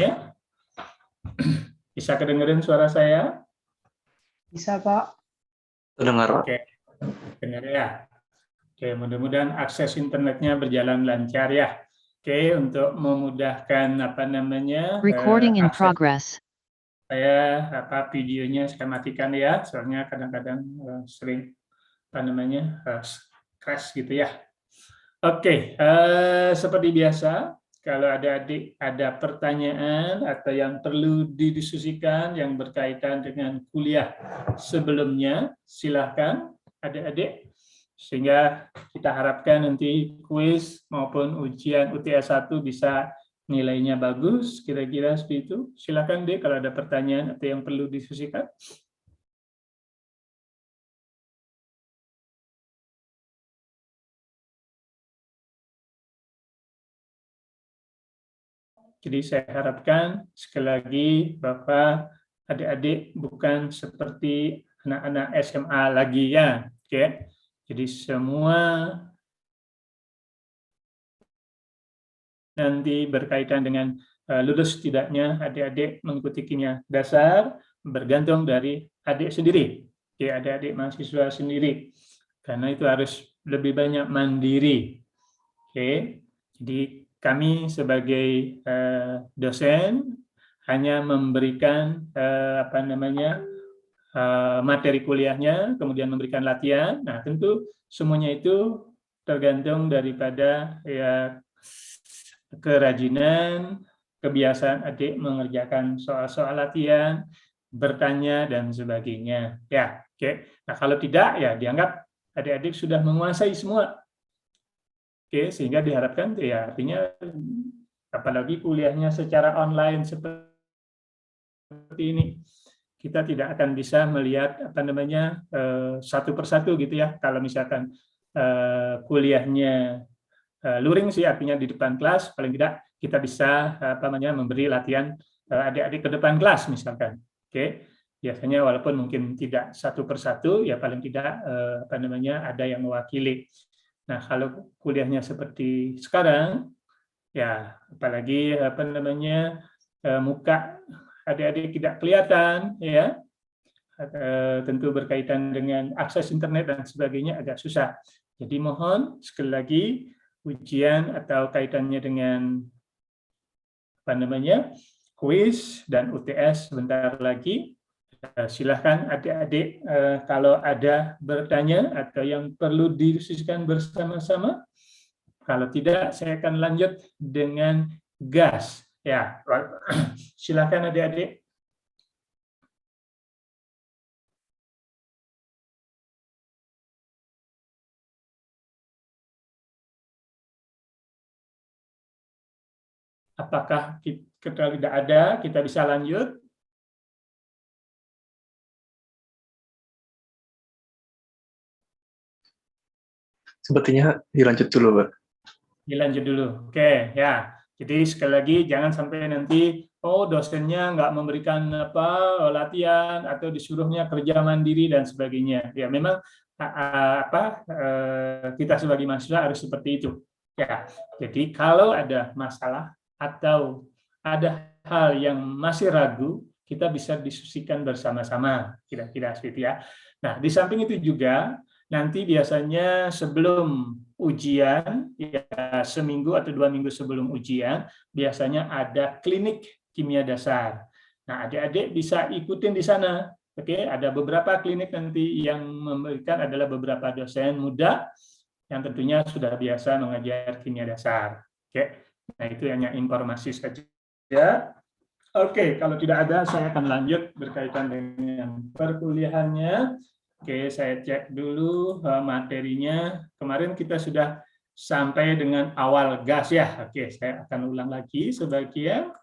ya. Bisa kedengeran suara saya? Bisa, Pak. Terdengar, Pak. Oke, dengar ya. Oke, mudah-mudahan akses internetnya berjalan lancar ya. Oke, untuk memudahkan Recording in akses, progress. saya videonya saya matikan ya, soalnya kadang-kadang sering crash gitu ya. Oke, seperti biasa, kalau adik-adik ada pertanyaan atau yang perlu didiskusikan yang berkaitan dengan kuliah sebelumnya, silahkan adik-adik. Sehingga kita harapkan nanti kuis maupun ujian UTS 1 bisa nilainya bagus, kira-kira seperti itu. Silahkan deh kalau ada pertanyaan atau yang perlu didiskusikan. Jadi saya harapkan sekali lagi Bapak, adik-adik bukan seperti anak-anak SMA lagi ya. Oke. Jadi semua nanti berkaitan dengan lulus tidaknya adik-adik mengikuti kimia dasar bergantung dari adik sendiri. Oke, adik-adik mahasiswa sendiri. Karena itu harus lebih banyak mandiri. Oke. Jadi kami sebagai dosen hanya memberikan materi kuliahnya, kemudian memberikan latihan. Nah, tentu semuanya itu tergantung daripada ya kerajinan, kebiasaan adik mengerjakan soal-soal latihan, bertanya dan sebagainya. Ya, oke. Nah, kalau tidak ya dianggap adik-adik sudah menguasai semua. Oke, sehingga diharapkan ya artinya apalagi kuliahnya secara online seperti ini, kita tidak akan bisa melihat satu persatu gitu ya. Kalau misalkan kuliahnya luring sih artinya di depan kelas, paling tidak kita bisa memberi latihan adik-adik ke depan kelas misalkan. Oke. Biasanya walaupun mungkin tidak satu persatu ya paling tidak ada yang mewakili. Nah, kalau kuliahnya seperti sekarang, ya apalagi muka adik-adik tidak kelihatan, ya tentu berkaitan dengan akses internet dan sebagainya agak susah. Jadi mohon sekali lagi ujian atau kaitannya dengan kuis dan UTS sebentar lagi. Silahkan adik-adik kalau ada bertanya atau yang perlu didiskusikan bersama-sama. Kalau tidak, saya akan lanjut dengan gas. Ya, silahkan adik-adik. Apakah kita tidak ada, kita bisa lanjut? Sepertinya dilanjut dulu, Pak. Dilanjut dulu. Oke, ya. Jadi sekali lagi jangan sampai nanti dosennya nggak memberikan latihan atau disuruhnya kerja mandiri dan sebagainya. Ya memang kita sebagai mahasiswa harus seperti itu. Ya. Jadi kalau ada masalah atau ada hal yang masih ragu, kita bisa diskusikan bersama-sama. Kira-kira seperti itu ya. Nah, di samping itu juga nanti biasanya sebelum ujian, ya seminggu atau 2 minggu sebelum ujian, biasanya ada klinik kimia dasar. Nah, adik-adik bisa ikutin di sana. Oke, ada beberapa klinik nanti yang memberikan adalah beberapa dosen muda yang tentunya sudah biasa mengajar kimia dasar. Oke, nah itu hanya informasi saja. Oke, kalau tidak ada, saya akan lanjut berkaitan dengan perkuliahannya. Oke, saya cek dulu materinya. Kemarin kita sudah sampai dengan awal gas ya. Oke, saya akan ulang lagi sebagian.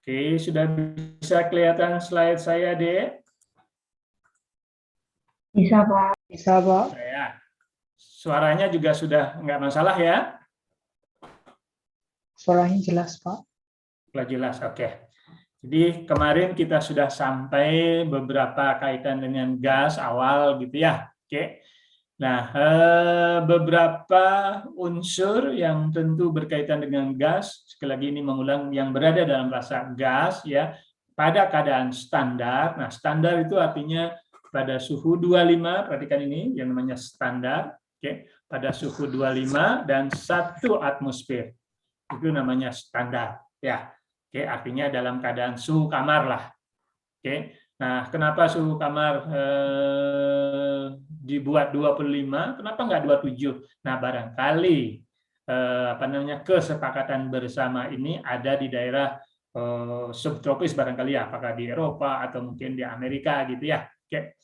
Oke, sudah bisa kelihatan slide saya, Dek? Bisa, Pak. Bisa, Pak. Suaranya juga sudah nggak masalah ya? Suaranya jelas, Pak. Jelas, oke. Jadi kemarin kita sudah sampai beberapa kaitan dengan gas awal gitu ya. Oke. Nah, beberapa unsur yang tentu berkaitan dengan gas, sekali lagi ini mengulang, yang berada dalam rasa gas ya pada keadaan standar. Nah, standar itu artinya pada suhu 25, perhatikan ini yang namanya standar, oke, pada suhu 25 dan 1 atmosfer. Itu namanya standar ya. Oke, artinya dalam keadaan suhu kamar lah. Oke. Nah, kenapa suhu kamar dibuat 25, kenapa nggak 27? Nah, barangkali kesepakatan bersama ini ada di daerah subtropis barangkali ya, apakah di Eropa atau mungkin di Amerika gitu ya. Oke.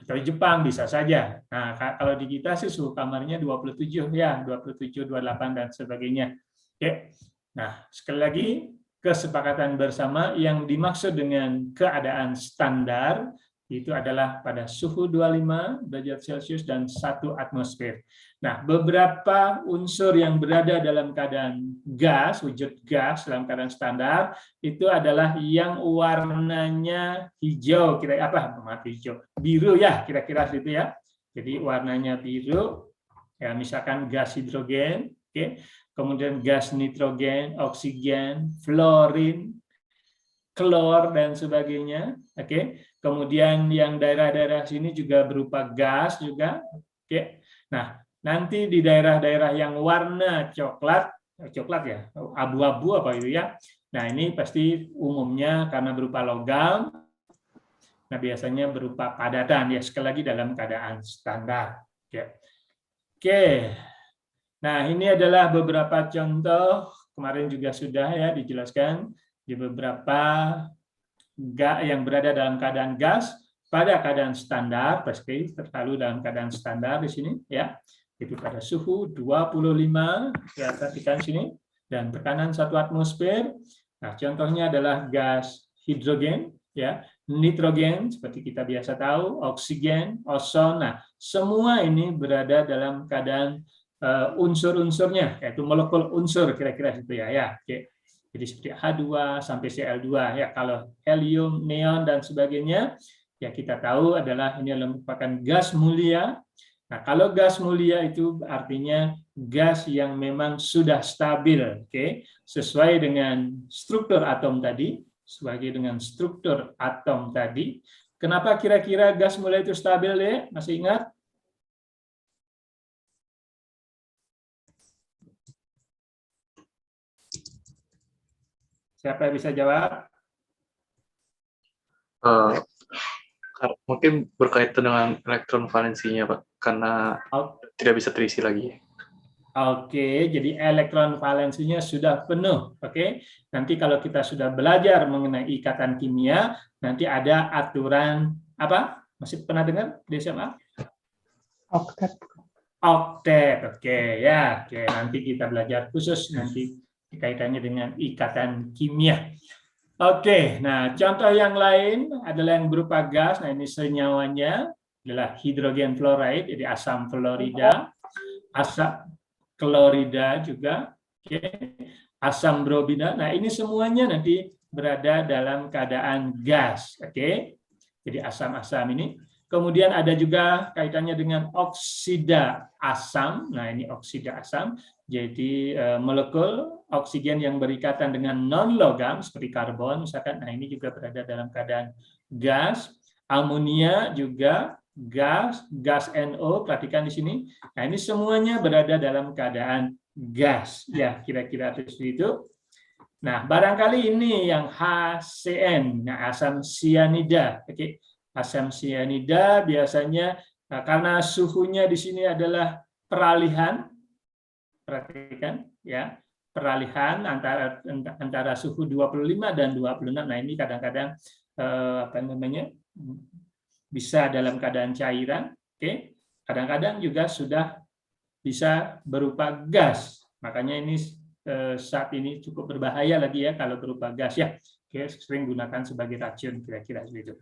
Atau Jepang bisa saja. Nah, kalau di kita sih suhu kamarnya 27 ya, 27, 28 dan sebagainya. Oke. Nah, sekali lagi kesepakatan bersama yang dimaksud dengan keadaan standar itu adalah pada suhu 25 derajat Celcius dan 1 atmosfer. Nah, beberapa unsur yang berada dalam keadaan gas, wujud gas dalam keadaan standar, itu adalah yang warnanya hijau, biru ya, kira-kira gitu ya. Jadi warnanya biru, ya misalkan gas hidrogen, oke. Kemudian gas nitrogen, oksigen, fluorin, klor dan sebagainya. Oke. Kemudian yang daerah-daerah sini juga berupa gas juga. Oke. Nah, nanti di daerah-daerah yang warna coklat ya, abu-abu apa itu ya. Nah, ini pasti umumnya karena berupa logam. Nah, biasanya berupa padatan ya, sekali lagi dalam keadaan standar. Oke. Nah, ini adalah beberapa contoh, kemarin juga sudah ya dijelaskan di beberapa yang berada dalam keadaan gas pada keadaan standar, pasti terlalu dalam keadaan standar di sini ya. Itu pada suhu 25 ya, perhatikan sini, dan tekanan 1 atmosfer. Nah, contohnya adalah gas hidrogen ya, nitrogen seperti kita biasa tahu, oksigen, ozon. Nah, semua ini berada dalam keadaan unsur-unsurnya, yaitu molekul unsur kira-kira itu ya. Oke. Jadi seperti H2 sampai Cl2 ya. Kalau helium, neon dan sebagainya ya kita tahu adalah ini merupakan gas mulia. Nah, kalau gas mulia itu artinya gas yang memang sudah stabil, oke, sesuai dengan struktur atom tadi, Kenapa kira-kira gas mulia itu stabil ya? Masih ingat? Siapa yang bisa jawab? Mungkin berkaitan dengan elektron valensinya, Pak, karena tidak bisa terisi lagi. Oke, jadi elektron valensinya sudah penuh. Oke, nanti kalau kita sudah belajar mengenai ikatan kimia, nanti ada aturan apa? Masih pernah dengar di SMA? Oktet. Oktet, oke ya. Oke, nanti kita belajar khusus nanti kaitannya dengan ikatan kimia. Oke, nah contoh yang lain adalah yang berupa gas. Nah, ini senyawanya adalah hidrogen fluoride, jadi asam fluorida, asam klorida juga, oke, asam bromida. Nah, ini semuanya nanti berada dalam keadaan gas, oke. Jadi asam-asam ini. Kemudian ada juga kaitannya dengan oksida asam. Nah, ini oksida asam. Jadi molekul oksigen yang berikatan dengan non-logam seperti karbon misalkan. Nah, ini juga berada dalam keadaan gas. Amonia juga gas NO, perhatikan di sini. Nah, ini semuanya berada dalam keadaan gas. Ya, kira-kira seperti itu. Nah, barangkali ini yang HCN, nah, asam sianida. Oke. Asam sianida biasanya karena suhunya di sini adalah peralihan, perhatikan ya, peralihan antara suhu 25 dan 26. Nah, ini kadang-kadang bisa dalam keadaan cairan, oke. Kadang-kadang juga sudah bisa berupa gas. Makanya ini saat ini cukup berbahaya lagi ya kalau berupa gas ya. Oke, sering gunakan sebagai racun kira-kira begitu.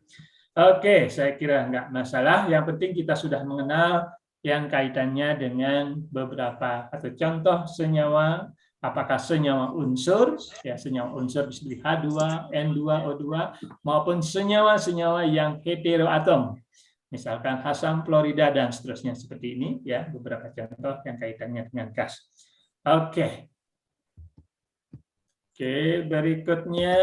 Oke, saya kira nggak masalah. Yang penting kita sudah mengenal yang kaitannya dengan beberapa atau contoh senyawa, apakah senyawa unsur, ya senyawa unsur seperti H2, N2, O2, maupun senyawa-senyawa yang heteroatom. misalkan asam klorida dan seterusnya seperti ini ya, beberapa contoh yang kaitannya dengan gas. Oke, berikutnya,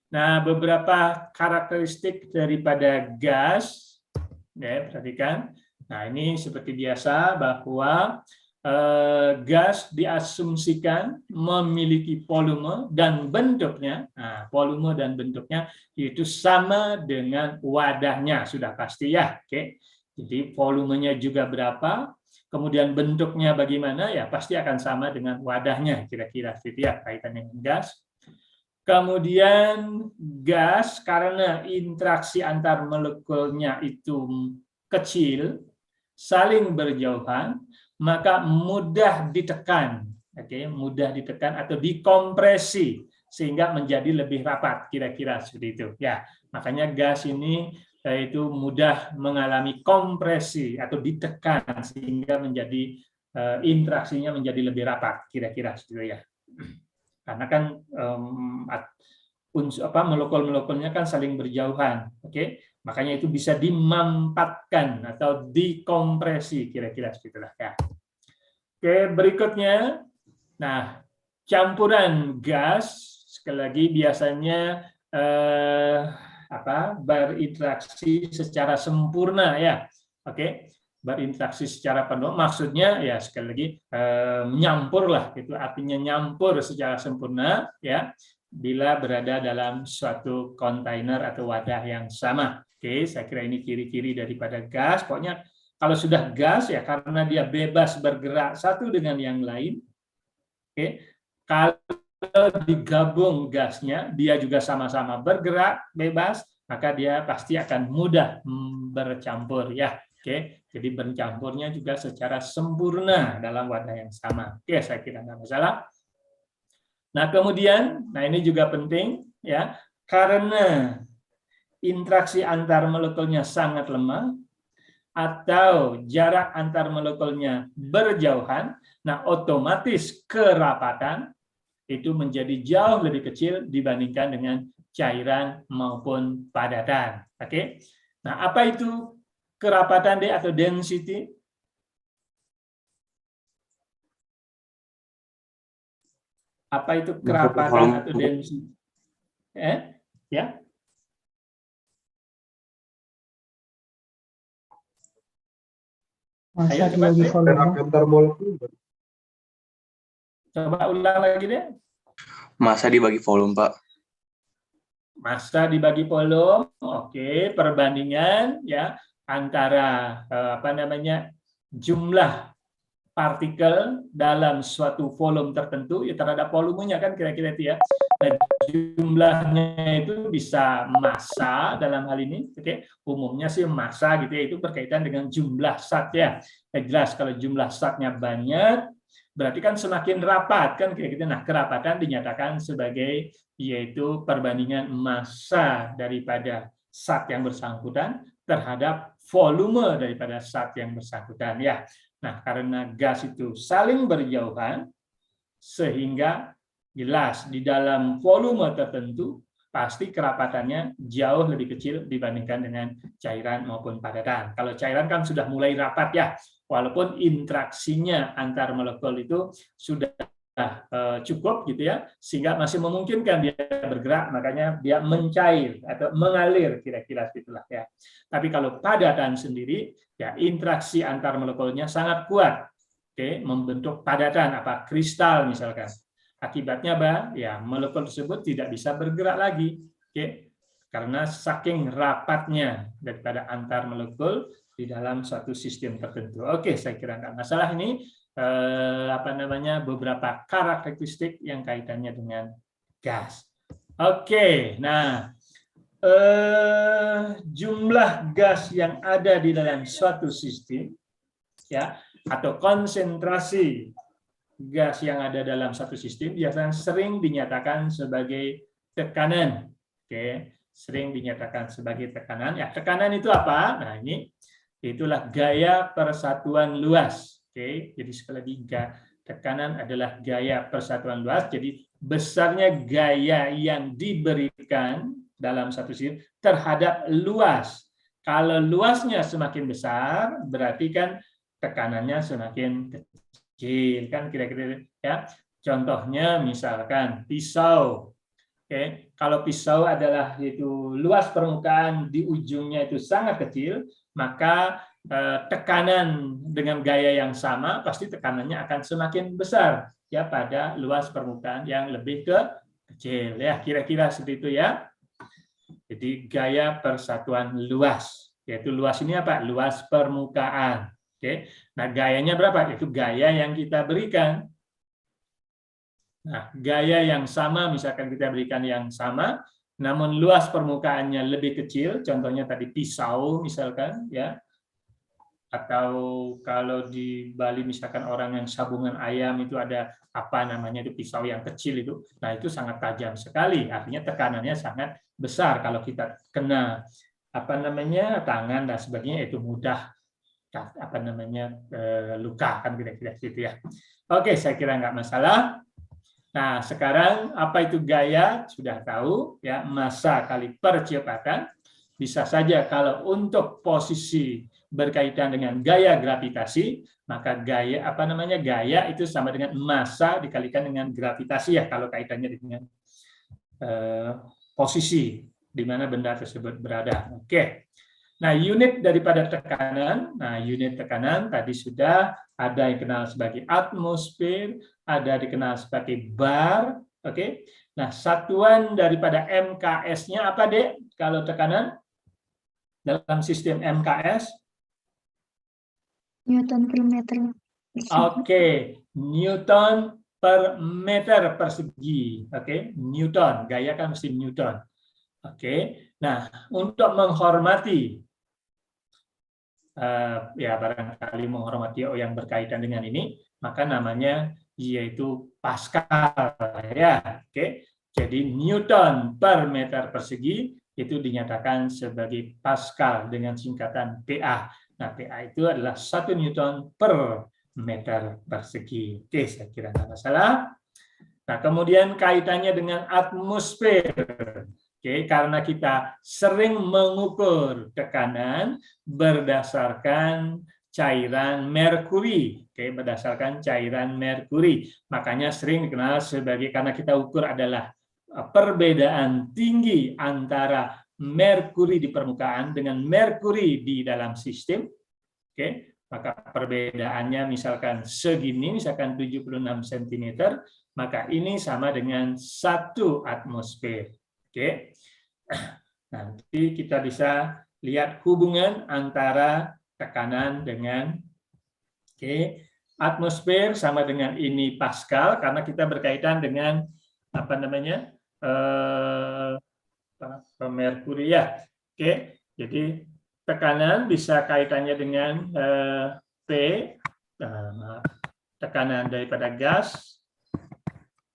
nah beberapa karakteristik daripada gas, ya perhatikan. Nah ini seperti biasa bahwa gas diasumsikan memiliki volume dan bentuknya. Nah, volume dan bentuknya itu sama dengan wadahnya, sudah pasti ya. Oke. Jadi volumenya juga berapa, kemudian bentuknya bagaimana, ya pasti akan sama dengan wadahnya, kira-kira gitu ya kaitannya dengan gas. Kemudian gas karena interaksi antar molekulnya itu kecil, saling berjauhan, maka mudah ditekan, mudah ditekan atau dikompresi sehingga menjadi lebih rapat, kira-kira seperti itu. Ya, makanya gas ini itu mudah mengalami kompresi atau ditekan sehingga menjadi interaksinya menjadi lebih rapat, kira-kira seperti itu ya. Karena kan molekul-molekulnya kan saling berjauhan, makanya itu bisa dimampatkan atau dikompresi, kira-kira segitulah ya. Oke, berikutnya, nah campuran gas sekali lagi biasanya berinteraksi secara sempurna ya, berinteraksi secara penuh, maksudnya ya sekali lagi menyampur lah, itu artinya nyampur secara sempurna ya bila berada dalam suatu kontainer atau wadah yang sama. Oke, saya kira ini ciri-ciri daripada gas. Pokoknya kalau sudah gas ya karena dia bebas bergerak satu dengan yang lain. Kalau digabung gasnya, dia juga sama-sama bergerak bebas, maka dia pasti akan mudah bercampur ya. Jadi bercampurnya juga secara sempurna dalam wadah yang sama. Saya kira nggak masalah. Nah, kemudian, ini juga penting ya, karena interaksi antar molekulnya sangat lemah atau jarak antar molekulnya berjauhan, nah otomatis kerapatan itu menjadi jauh lebih kecil dibandingkan dengan cairan maupun padatan. Nah, apa itu kerapatan D atau density? Apa itu kerapatan atau density? Ya. Masa Ayo, coba, dibagi volume. Antar molekul. Coba ulang lagi deh. Masa dibagi volume, Pak. Massa dibagi volume, perbandingan ya antara jumlah partikel dalam suatu volume tertentu ya terhadap volumenya kan kira-kira itu ya. Nah, jumlahnya itu bisa massa dalam hal ini, umumnya sih massa gitu ya, itu berkaitan dengan jumlah zat ya. Jelas kalau jumlah zatnya banyak berarti kan semakin rapat kan kira-kira. Nah, kerapatan dinyatakan sebagai yaitu perbandingan massa daripada zat yang bersangkutan terhadap volume daripada zat yang bersangkutan ya. Nah, karena gas itu saling berjauhan sehingga jelas di dalam volume tertentu pasti kerapatannya jauh lebih kecil dibandingkan dengan cairan maupun padatan. Kalau cairan kan sudah mulai rapat ya, walaupun interaksinya antar molekul itu sudah cukup gitu ya, sehingga masih memungkinkan dia bergerak, makanya dia mencair atau mengalir kira-kira gitulah ya. Tapi kalau padatan sendiri ya interaksi antar molekulnya sangat kuat, membentuk padatan kristal misalkan. Akibatnya ya molekul tersebut tidak bisa bergerak lagi, karena saking rapatnya daripada antar molekul di dalam suatu sistem tertentu. Saya kira nggak masalah ini. Beberapa karakteristik yang kaitannya dengan gas. Nah jumlah gas yang ada di dalam suatu sistem ya atau konsentrasi gas yang ada dalam satu sistem biasanya sering dinyatakan sebagai tekanan. Sering dinyatakan sebagai tekanan. Ya, tekanan itu apa? Nah, itulah gaya persatuan luas. Jadi sekali lagi tekanan adalah gaya persatuan luas. Jadi besarnya gaya yang diberikan dalam satu sistem terhadap luas Kalau luasnya semakin besar, berarti kan tekanannya semakin kecil, kan kira-kira ya. Contohnya misalkan pisau. Oke, kalau pisau adalah itu luas permukaan di ujungnya itu sangat kecil, maka tekanan dengan gaya yang sama pasti tekanannya akan semakin besar ya pada luas permukaan yang lebih kecil ya, kira-kira seperti itu ya. Jadi gaya persatuan luas, yaitu luas ini apa? Luas permukaan. Oke. Nah, gayanya berapa? Itu gaya yang kita berikan. Nah, gaya yang sama misalkan kita berikan yang sama, namun luas permukaannya lebih kecil, contohnya tadi pisau misalkan ya. Atau kalau di Bali misalkan orang yang sabungan ayam itu ada apa namanya itu pisau yang kecil itu. Nah, itu sangat tajam sekali, artinya tekanannya sangat besar kalau kita kena apa namanya tangan dan sebagainya, itu mudah apa namanya luka kan kira-kira gitu ya. Oke, saya kira nggak masalah. Nah, sekarang apa itu gaya? Sudah tahu ya, massa kali percepatan. Bisa saja kalau untuk posisi berkaitan dengan gaya gravitasi, maka gaya apa namanya? Gaya itu sama dengan massa dikalikan dengan gravitasi ya kalau kaitannya dengan posisi di mana benda tersebut berada. Oke. Nah, unit daripada tekanan, nah unit tekanan tadi sudah ada yang dikenal sebagai atmosfer, ada dikenal sebagai bar, oke. Nah, satuan daripada MKS-nya apa, Dek? Kalau tekanan dalam sistem MKS? Newton per meter. Oke, Newton per meter persegi, oke. Newton, gaya kan mesti Newton. Oke. Nah, untuk menghormati ya barangkali menghormati yang berkaitan dengan ini, maka namanya yaitu Pascal ya. Oke. Jadi Newton per meter persegi itu dinyatakan sebagai Pascal dengan singkatan PA. Nah, PA itu adalah 1 Newton per meter persegi. Oke, saya kira nggak masalah. Nah, kemudian kaitannya dengan atmosfer. Oke, karena kita sering mengukur tekanan berdasarkan cairan merkuri, oke, berdasarkan cairan merkuri, makanya sering dikenal sebagai, karena kita ukur adalah perbedaan tinggi antara merkuri di permukaan dengan merkuri di dalam sistem, oke, maka perbedaannya misalkan segini, misalkan 76 cm, maka ini sama dengan 1 atmosfer. Oke, nanti kita bisa lihat hubungan antara tekanan dengan atmosfer sama dengan ini Pascal, karena kita berkaitan dengan apa namanya merkuri ya. Oke, jadi tekanan bisa kaitannya dengan P, tekanan daripada gas,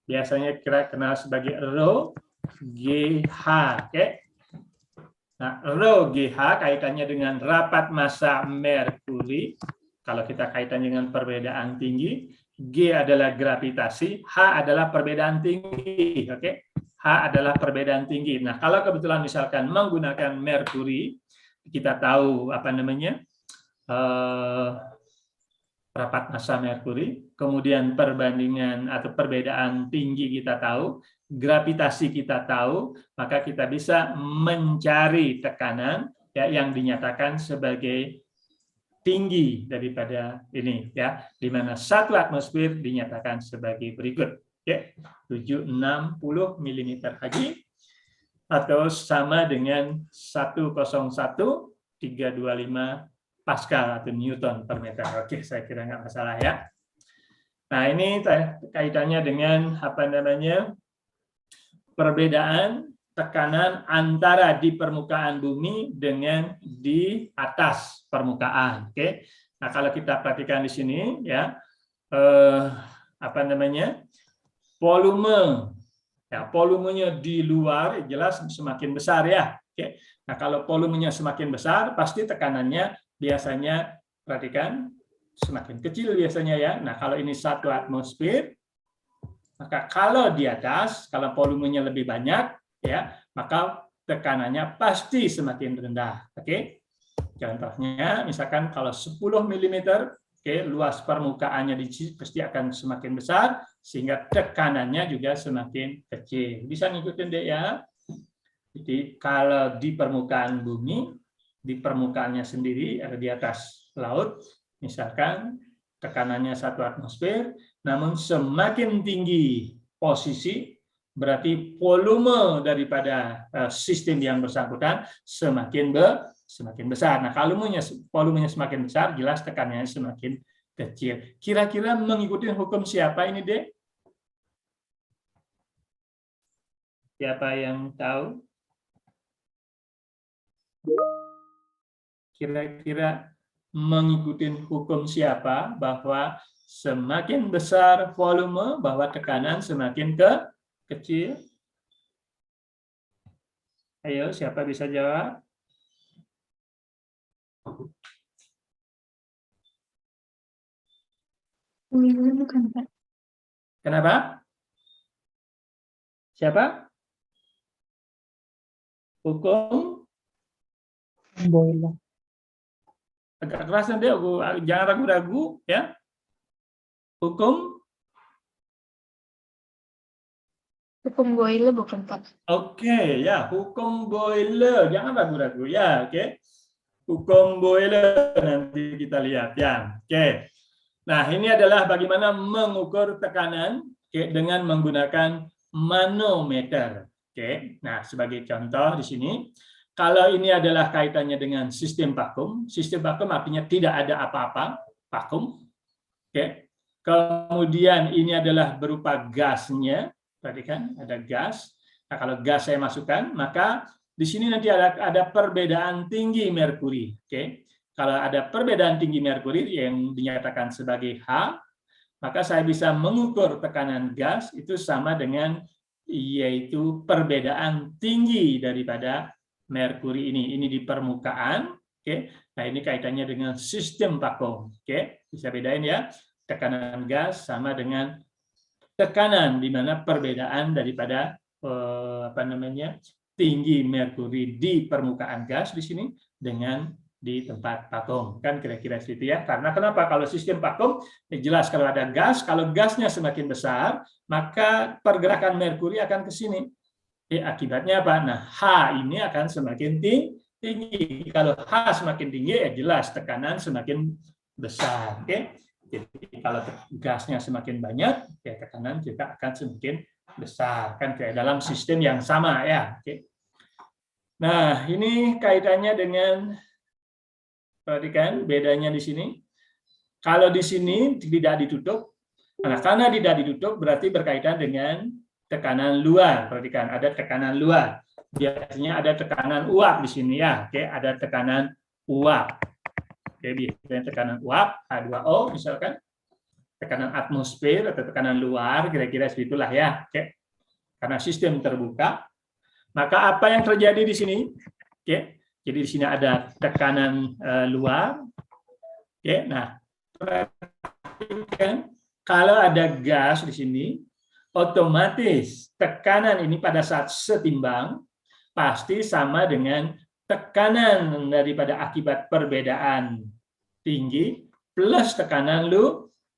biasanya kita kenal sebagai rho GH, oke. Nah, rho GH kaitannya dengan rapat massa merkuri. Kalau kita kaitannya dengan perbedaan tinggi, G adalah gravitasi, H adalah perbedaan tinggi, oke. H adalah perbedaan tinggi. Nah, kalau kebetulan misalkan menggunakan merkuri, kita tahu apa namanya rapat massa merkuri, kemudian perbandingan atau perbedaan tinggi kita tahu, gravitasi kita tahu, maka kita bisa mencari tekanan ya yang dinyatakan sebagai tinggi daripada ini ya, di mana 1 atmosfer dinyatakan sebagai berikut ya, 760 mm Hg atau sama dengan 101,325 Pascal atau Newton per meter. Oke, saya kira nggak masalah ya. Nah, ini kaitannya dengan apa namanya perbedaan tekanan antara di permukaan bumi dengan di atas permukaan. Oke. Nah, kalau kita perhatikan di sini ya apa namanya volume ya, volumenya di luar jelas semakin besar ya. Oke. Nah, kalau volumenya semakin besar pasti tekanannya biasanya perhatikan semakin kecil biasanya ya. Nah, kalau ini 1 atmosfer, maka kalau di atas, kalau volumenya lebih banyak ya, maka tekanannya pasti semakin rendah. Oke. Contohnya, misalkan kalau 10 mm, oke, luas permukaannya pasti akan semakin besar, sehingga tekanannya juga semakin kecil. Bisa ngikutin deh ya. Jadi kalau di permukaan bumi, di permukaannya sendiri, ada di atas laut, misalkan tekanannya 1 atmosfer, namun semakin tinggi posisi, berarti volume daripada sistem yang bersangkutan semakin besar. Nah, kalau volumenya semakin besar, jelas tekanannya semakin kecil. Kira-kira mengikuti hukum siapa ini, Dek? Siapa yang tahu? Kira-kira mengikuti hukum siapa bahwa semakin besar volume, bahwa tekanan semakin kecil? Ayo, siapa bisa jawab? Bukan, Pak. Kenapa? Siapa? Hukum? Boiler. Agak keras nanti, jangan ragu-ragu ya. Hukum? Hukum Boyle bukan, Pak. Oke, ya, hukum Boyle. Jangan ragu-ragu ya, oke. Hukum Boyle nanti kita lihat ya. Oke. Nah, ini adalah bagaimana mengukur tekanan dengan menggunakan manometer. Oke. Nah, sebagai contoh di sini, kalau ini adalah kaitannya dengan sistem vakum artinya tidak ada apa-apa, vakum. Oke. Kemudian ini adalah berupa gasnya, perhatikan ada gas. Nah, kalau gas saya masukkan, maka di sini nanti ada perbedaan tinggi merkuri. Oke. Kalau ada perbedaan tinggi merkuri yang dinyatakan sebagai H, maka saya bisa mengukur tekanan gas itu sama dengan yaitu perbedaan tinggi daripada merkuri ini. Ini di permukaan. Oke. Nah, ini kaitannya dengan sistem vakum. Oke. Bisa bedain ya. Tekanan gas sama dengan tekanan di mana perbedaan daripada tinggi merkuri di permukaan gas di sini dengan di tempat vakum, kan kira-kira seperti ya. Karena kenapa? Kalau sistem vakum jelas kalau ada gas, kalau gasnya semakin besar maka pergerakan merkuri akan ke sini. Akibatnya apa? Nah, H ini akan semakin tinggi. Kalau H semakin tinggi ya jelas tekanan semakin besar. Oke. Jadi kalau gasnya semakin banyak ya tekanan juga akan semakin besar, kan kayak dalam sistem yang sama ya. Oke. Nah, ini kaitannya dengan, perhatikan bedanya di sini. Kalau di sini tidak ditutup, nah karena tidak ditutup berarti berkaitan dengan tekanan luar. Perhatikan ada tekanan luar. Biasanya ada tekanan uap di sini ya. Oke, ada tekanan uap. Oke, biasanya tekanan uap H2O misalkan. Tekanan atmosfer atau tekanan luar kira-kira segitulah ya. Oke. Karena sistem terbuka, maka apa yang terjadi di sini? Oke. Jadi di sini ada tekanan luar. Oke, nah perhatikan kalau ada gas di sini, otomatis tekanan ini pada saat setimbang pasti sama dengan tekanan daripada akibat perbedaan tinggi plus tekanan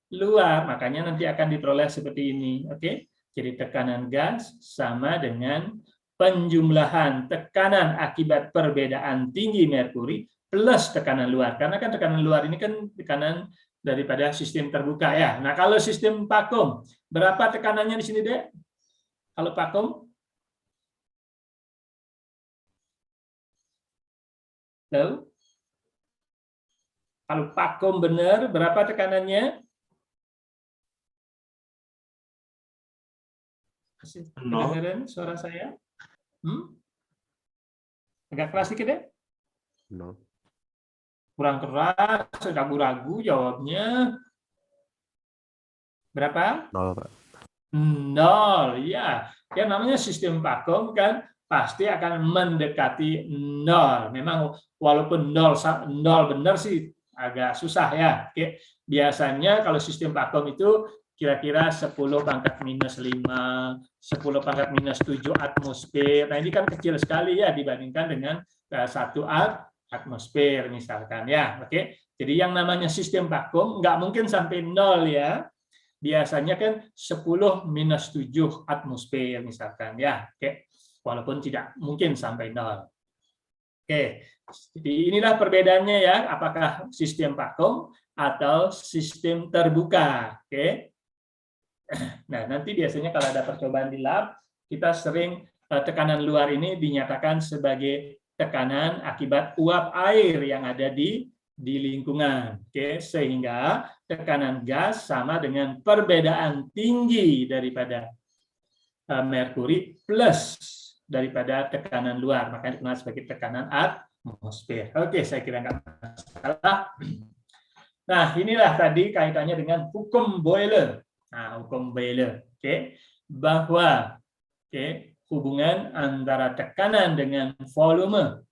luar. Makanya nanti akan diperoleh seperti ini. Oke. Jadi tekanan gas sama dengan penjumlahan tekanan akibat perbedaan tinggi merkuri plus tekanan luar. Karena kan tekanan luar ini kan tekanan daripada sistem terbuka ya. Nah, kalau sistem vakum, berapa tekanannya di sini, Dek? Kalau vakum? Halo? Kalau vakum benar, berapa tekanannya? Kedengaran suara saya? Agak keras sedikit ya? Kurang keras, ragu-ragu jawabnya. Berapa? 0, Pak. 0, ya. Yang namanya sistem vakum kan pasti akan mendekati 0. Memang walaupun 0 benar sih agak susah ya. Oke. Biasanya kalau sistem vakum itu kira-kira 10⁻⁵, 10⁻⁷ atmosfer. Nah, ini kan kecil sekali ya dibandingkan dengan 1 atmosfer misalkan ya. Oke. Jadi yang namanya sistem vakum nggak mungkin sampai 0 ya. Biasanya kan 10 minus 7 atmosfer misalkan ya. Oke. Walaupun tidak mungkin sampai 0. Oke. Jadi inilah perbedaannya ya, apakah sistem vakum atau sistem terbuka. Oke. Nah, nanti biasanya kalau ada percobaan di lab, kita sering tekanan luar ini dinyatakan sebagai tekanan akibat uap air yang ada di lingkungan. Oke, sehingga tekanan gas sama dengan perbedaan tinggi daripada merkuri plus daripada tekanan luar, makanya dikenal sebagai tekanan atmosfer. Oke, saya kira nggak masalah. Nah, inilah tadi kaitannya dengan hukum Boyle. Nah, hukum Boyle, oke, bahwa hubungan antara tekanan dengan volume,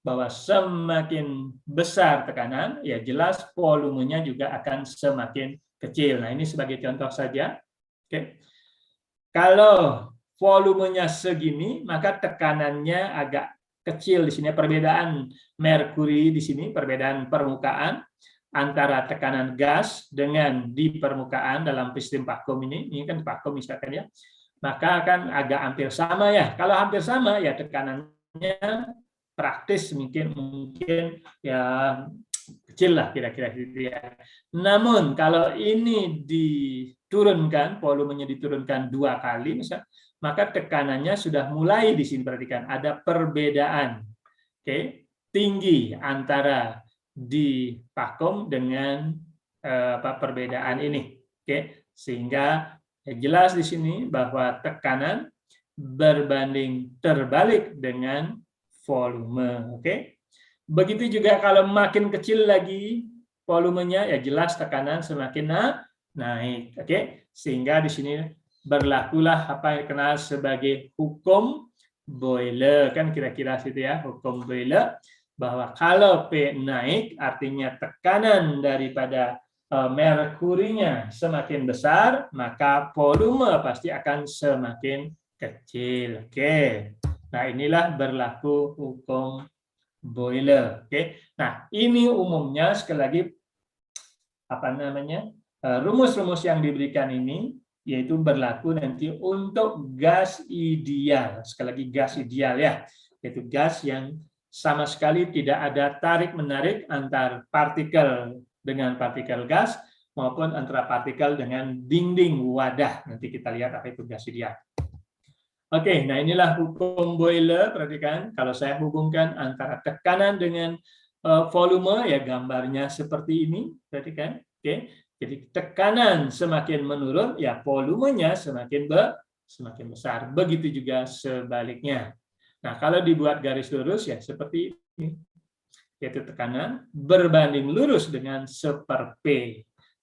bahwa semakin besar tekanan, ya jelas volumenya juga akan semakin kecil. Nah, ini sebagai contoh saja. Oke, kalau volumenya segini, maka tekanannya agak kecil di sini. Perbedaan merkuri di sini, perbedaan permukaan antara tekanan gas dengan di permukaan dalam sistem vakum ini kan vakum misalkan ya, maka akan agak hampir sama ya. Kalau hampir sama ya tekanannya praktis mungkin ya kecil lah kira-kira gitu ya. Namun kalau ini diturunkan, volumenya diturunkan 2 kali misal, maka tekanannya sudah mulai di sini, perhatikan ada perbedaan tinggi antara di vakum dengan perbedaan ini, sehingga jelas di sini bahwa tekanan berbanding terbalik dengan volume. Begitu juga kalau makin kecil lagi volumenya, ya jelas tekanan semakin naik. Sehingga di sini berlakulah apa yang dikenal sebagai hukum Boyle, kan kira-kira situ ya, hukum Boyle, bahwa kalau P naik artinya tekanan daripada merkurinya semakin besar, maka volume pasti akan semakin kecil. Oke. Nah, inilah berlaku hukum Boyle. Oke. Nah, ini umumnya sekali lagi rumus-rumus yang diberikan ini yaitu berlaku nanti untuk gas ideal. Sekali lagi gas ideal ya, yaitu gas yang sama sekali tidak ada tarik-menarik antar partikel dengan partikel gas maupun antara partikel dengan dinding wadah. Nanti kita lihat apa itu gas ideal. Oke, nah inilah hukum Boyle. Perhatikan, kalau saya hubungkan antara tekanan dengan volume, ya gambarnya seperti ini. Perhatikan, jadi tekanan semakin menurun, ya volumenya semakin besar. Begitu juga sebaliknya. Nah, kalau dibuat garis lurus ya seperti ini, yaitu tekanan berbanding lurus dengan 1/P.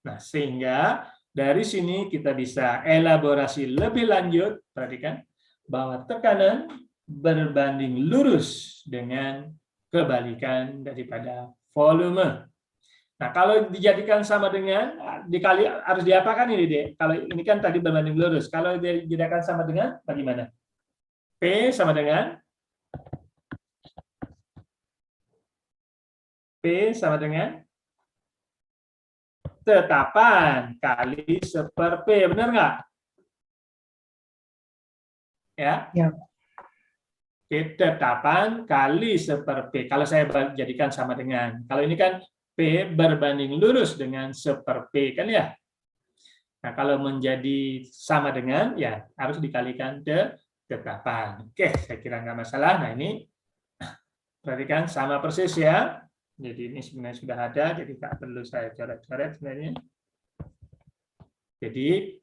Nah, sehingga dari sini kita bisa elaborasi lebih lanjut, perhatikan, bahwa tekanan berbanding lurus dengan kebalikan daripada volume. Nah, kalau dijadikan sama dengan, dikali harus diapakan ini, Dek? Kalau ini kan tadi berbanding lurus, kalau dijadikan sama dengan, bagaimana? P sama dengan P sama dengan tetapan kali 1/P, benar nggak? Ya. Tetapan kali 1/P. Kalau saya jadikan sama dengan, kalau ini kan P berbanding lurus dengan 1/P kan ya. Nah, kalau menjadi sama dengan, ya harus dikalikan tetapan. Oke, saya kira nggak masalah. Nah, ini perhatikan sama persis ya. Jadi ini sebenarnya sudah ada, jadi tak perlu saya coret-coret sebenarnya. Jadi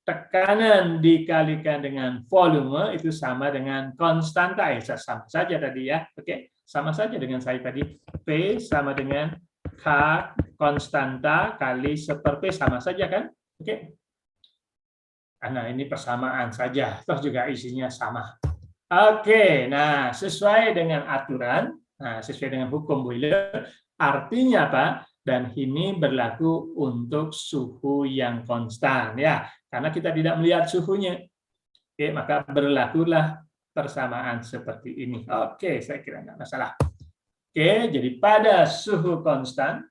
tekanan dikalikan dengan volume itu sama dengan konstanta, sama saja tadi ya. Oke, sama saja dengan saya tadi. P sama dengan K konstanta kali 1/P, sama saja kan? Oke. Nah, ini persamaan saja, toh juga isinya sama. Oke, nah sesuai dengan aturan, nah, sesuai dengan hukum Boyle, artinya apa? Dan ini berlaku untuk suhu yang konstan ya, karena kita tidak melihat suhunya. Oke, maka berlakulah persamaan seperti ini. Oke, saya kira nggak masalah. Oke, jadi pada suhu konstan,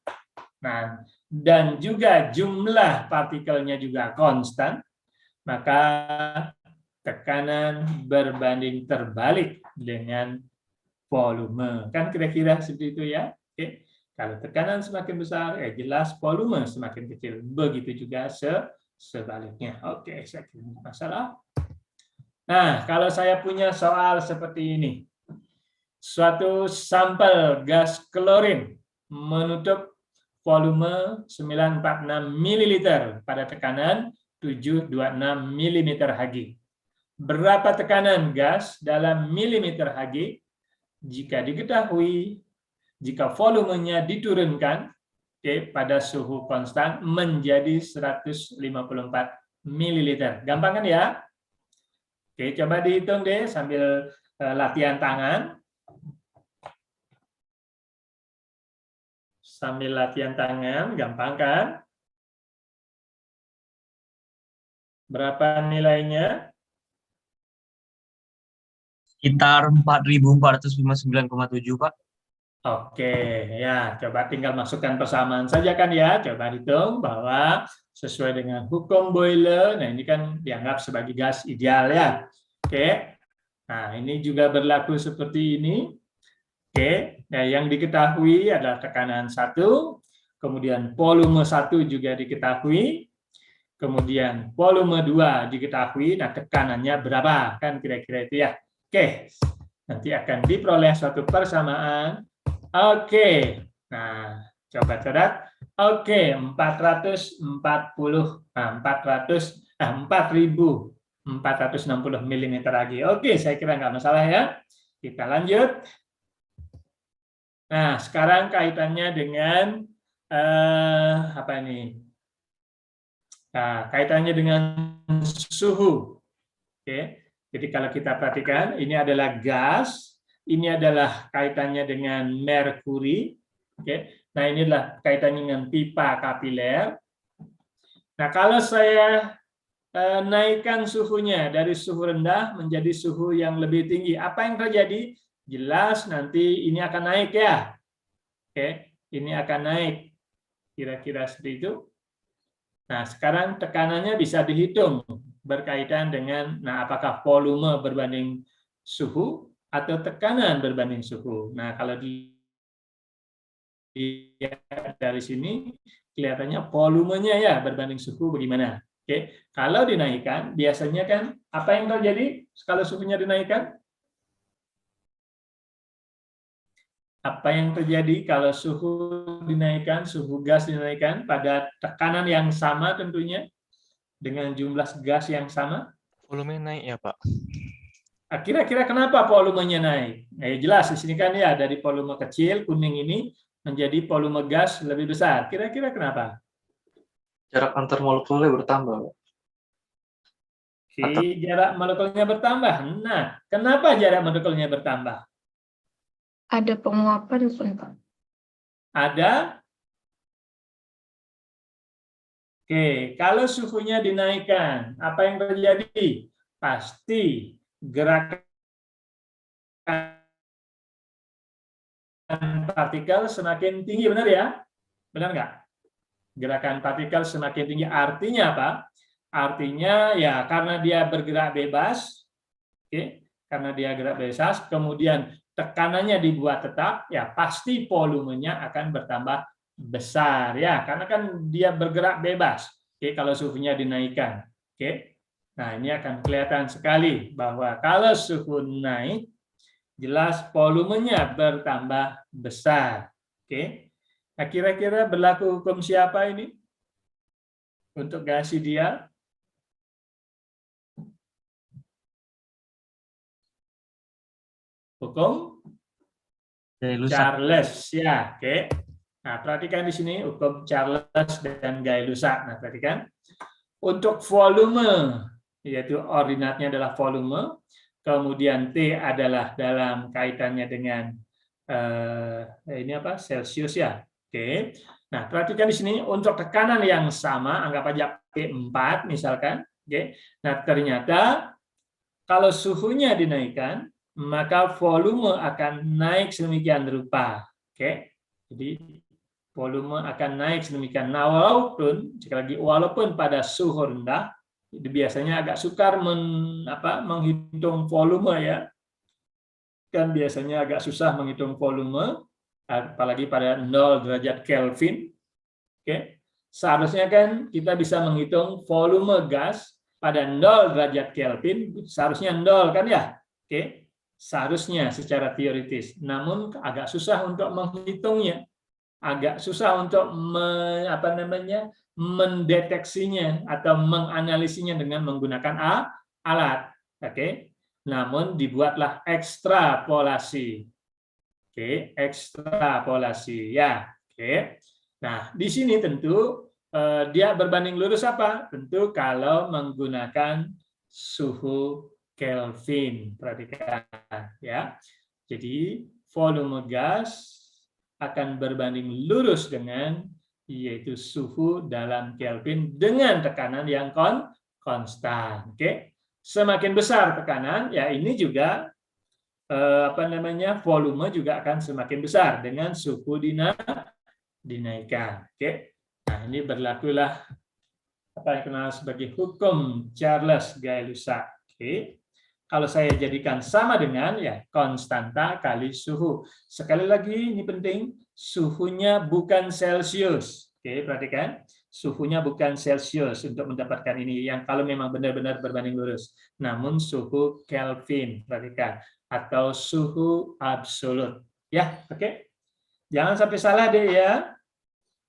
nah, dan juga jumlah partikelnya juga konstan, maka tekanan berbanding terbalik dengan volume. Kan kira-kira seperti itu ya. Oke. Kalau tekanan semakin besar, jelas volume semakin kecil. Begitu juga sebaliknya. Oke, saya kira masalah. Nah, kalau saya punya soal seperti ini. Suatu sampel gas klorin menutup volume 946 ml pada tekanan 726 mm Hg. Berapa tekanan gas dalam milimeter Hg jika diketahui jika volumenya diturunkan pada suhu konstan menjadi 154 ml. Gampang kan ya? Oke, coba dihitung deh sambil latihan tangan. Sambil latihan tangan, gampang kan? Berapa nilainya? Sekitar 4.459,7, Pak. Oke, ya, coba tinggal masukkan persamaan saja kan ya. Coba hitung bahwa sesuai dengan hukum Boyle, nah ini kan dianggap sebagai gas ideal ya. Oke, nah ini juga berlaku seperti ini. Oke, nah yang diketahui adalah tekanan 1, kemudian volume 1 juga diketahui, kemudian volume 2 diketahui, nah tekanannya berapa, kan kira-kira itu ya. Oke, nanti akan diperoleh suatu persamaan. Oke, nah coba coret. Oke, 460 mm lagi. Oke, saya kira nggak masalah ya. Kita lanjut. Nah, sekarang kaitannya dengan apa ini? Nah, kaitannya dengan suhu. Oke, jadi kalau kita perhatikan, ini adalah gas. Ini adalah kaitannya dengan merkuri. Oke. Nah, ini adalah kaitannya dengan pipa kapiler. Nah, kalau saya naikkan suhunya dari suhu rendah menjadi suhu yang lebih tinggi, apa yang terjadi? Jelas nanti ini akan naik ya. Oke, ini akan naik. Kira-kira seperti itu. Nah, sekarang tekanannya bisa dihitung berkaitan dengan, nah, apakah volume berbanding suhu atau tekanan berbanding suhu. Nah, kalau dilihat dari sini, kelihatannya volumenya ya berbanding suhu bagaimana. Oke, kalau dinaikkan, biasanya kan apa yang terjadi kalau suhunya dinaikkan? Apa yang terjadi kalau suhu dinaikkan, suhu gas dinaikkan pada tekanan yang sama tentunya, dengan jumlah gas yang sama? Volume naik ya, Pak. Kira-kira kenapa volumenya naik? Jelas di sini kan ya dari volume kecil kuning ini menjadi volume gas lebih besar. Kira-kira kenapa? Jarak antar molekulnya bertambah, Pak. Jarak molekulnya bertambah. Nah, kenapa jarak molekulnya bertambah? Ada penguapan, Pak. Ada. Oke, kalau suhunya dinaikkan, apa yang terjadi? Pasti gerakan partikel semakin tinggi, benar ya? Benar nggak? Gerakan partikel semakin tinggi artinya apa? Artinya ya karena dia bergerak bebas, oke? Karena dia gerak bebas, kemudian tekanannya dibuat tetap, ya pasti volumenya akan bertambah besar ya, karena kan dia bergerak bebas. Oke, kalau suhunya dinaikkan, oke. Nah, ini akan kelihatan sekali bahwa kalau suhu naik, jelas volumenya bertambah besar. Oke. Nah, kira-kira berlaku hukum siapa ini? Untuk gas ideal? Hukum Charles ya, oke. Nah, perhatikan di sini hukum Charles dan Gay-Lussac. Nah, perhatikan untuk volume, yaitu ordinatnya adalah volume, kemudian T adalah dalam kaitannya dengan ini apa? Celsius ya. Oke. Nah, perhatikan di sini untuk tekanan yang sama, anggap aja P4 misalkan, oke. Nah, ternyata kalau suhunya dinaikkan, maka volume akan naik sedemikian rupa. Oke, jadi volume akan naik sedemikian. Nah, walaupun pada suhu rendah, itu biasanya agak sukar menghitung volume ya. Kan biasanya agak susah menghitung volume, apalagi pada 0 derajat Kelvin. Oke, seharusnya kan kita bisa menghitung volume gas pada 0 derajat Kelvin, seharusnya 0 kan ya? Oke. Seharusnya secara teoritis, namun agak susah untuk menghitungnya, agak susah untuk mendeteksinya atau menganalisinya dengan menggunakan alat. Oke, namun dibuatlah ekstrapolasi. Oke, ekstrapolasi ya. Oke, nah di sini tentu dia berbanding lurus apa? Tentu kalau menggunakan suhu Kelvin, perhatikan ya. Jadi volume gas akan berbanding lurus dengan yaitu suhu dalam Kelvin dengan tekanan yang konstan. Oke, semakin besar tekanan ya ini juga volume juga akan semakin besar dengan suhu dinaikkan. Oke, nah ini berlakulah apa yang dikenal sebagai hukum Charles-Gay-Lussac. Oke. Kalau saya jadikan sama dengan ya konstanta kali suhu. Sekali lagi ini penting, suhunya bukan Celcius. Oke, perhatikan. Suhunya bukan Celcius untuk mendapatkan ini yang kalau memang benar-benar berbanding lurus. Namun suhu Kelvin, perhatikan, atau suhu absolut. Ya, oke. Jangan sampai salah deh ya.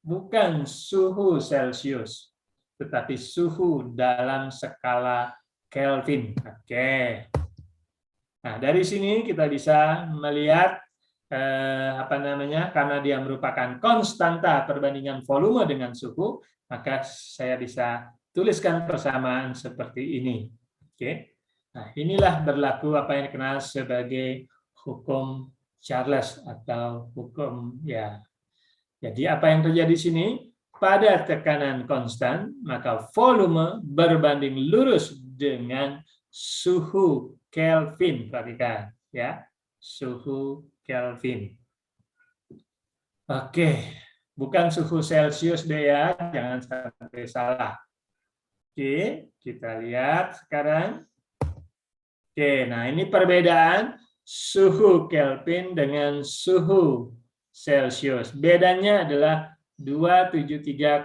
Bukan suhu Celcius, tetapi suhu dalam skala Kelvin. Oke. Nah, dari sini kita bisa melihat karena dia merupakan konstanta perbandingan volume dengan suhu, maka saya bisa tuliskan persamaan seperti ini. Oke. Nah, inilah berlaku apa yang dikenal sebagai hukum Charles atau hukum ya. Jadi apa yang terjadi di sini? Pada tekanan konstan, maka volume berbanding lurus dengan suhu Kelvin, perhatikan ya, suhu Kelvin. Oke, bukan suhu Celcius deh ya, jangan sampai salah. Oke, kita lihat sekarang. Oke, nah ini perbedaan suhu Kelvin dengan suhu Celcius. Bedanya adalah 273,15.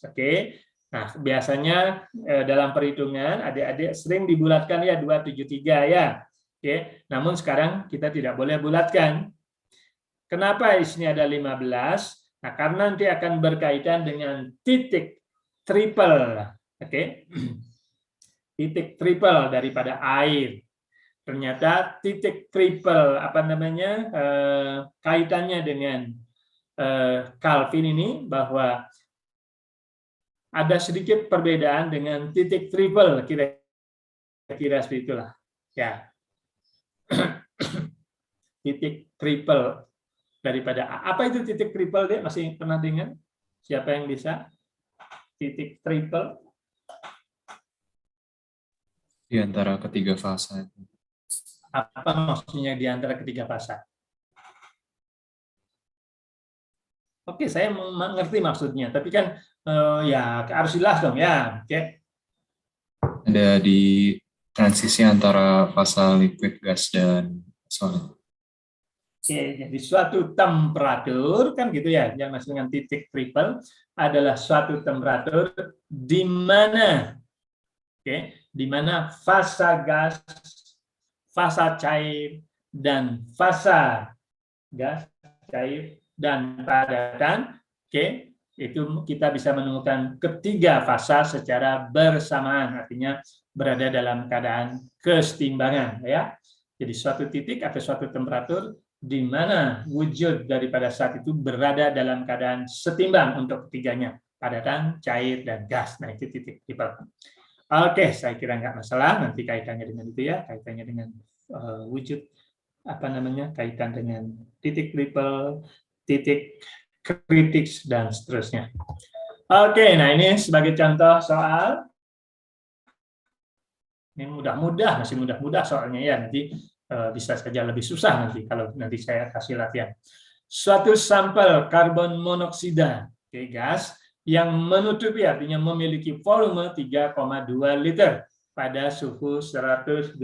Oke. Nah, biasanya dalam perhitungan adik-adik sering dibulatkan ya 273 ya. Oke. Namun sekarang kita tidak boleh bulatkan. Kenapa di sini ada 15? Nah, karena nanti akan berkaitan dengan titik triple. Oke. Titik triple daripada air. Ternyata titik triple kaitannya dengan Kelvin ini bahwa ada sedikit perbedaan dengan titik triple, kira-kira seperti itulah ya. Titik triple daripada apa itu titik triple deh, masih pernah dengar? Siapa yang bisa? Titik triple di antara ketiga fasa. Apa maksudnya di antara ketiga fasa? Oke, saya mengerti maksudnya, tapi kan ya harus jelas dong ya. Oke. Ada di transisi antara fasa liquid, gas, dan solid. Oke, jadi suatu temperatur kan gitu ya, yang masih dengan titik triple adalah suatu temperatur di mana, di mana fasa gas, fasa cair, dan fasa gas, cair, dan padatan, itu kita bisa menemukan ketiga fasa secara bersamaan, artinya berada dalam keadaan kesetimbangan, ya. Jadi suatu titik atau suatu temperatur di mana wujud daripada saat itu berada dalam keadaan setimbang untuk ketiganya, padatan, cair, dan gas. Nah, itu titik triple. Oke, saya kira nggak masalah. Nanti kaitannya dengan itu ya, kaitannya dengan wujud kaitan dengan titik triple, titik kritik, dan seterusnya. Oke, nah ini sebagai contoh soal. Ini mudah-mudah, masih mudah-mudah soalnya ya. Nanti bisa saja lebih susah nanti kalau nanti saya kasih latihan. suatu sampel karbon monoksida, gas yang menutupi, artinya memiliki volume 3,2 liter pada suhu 125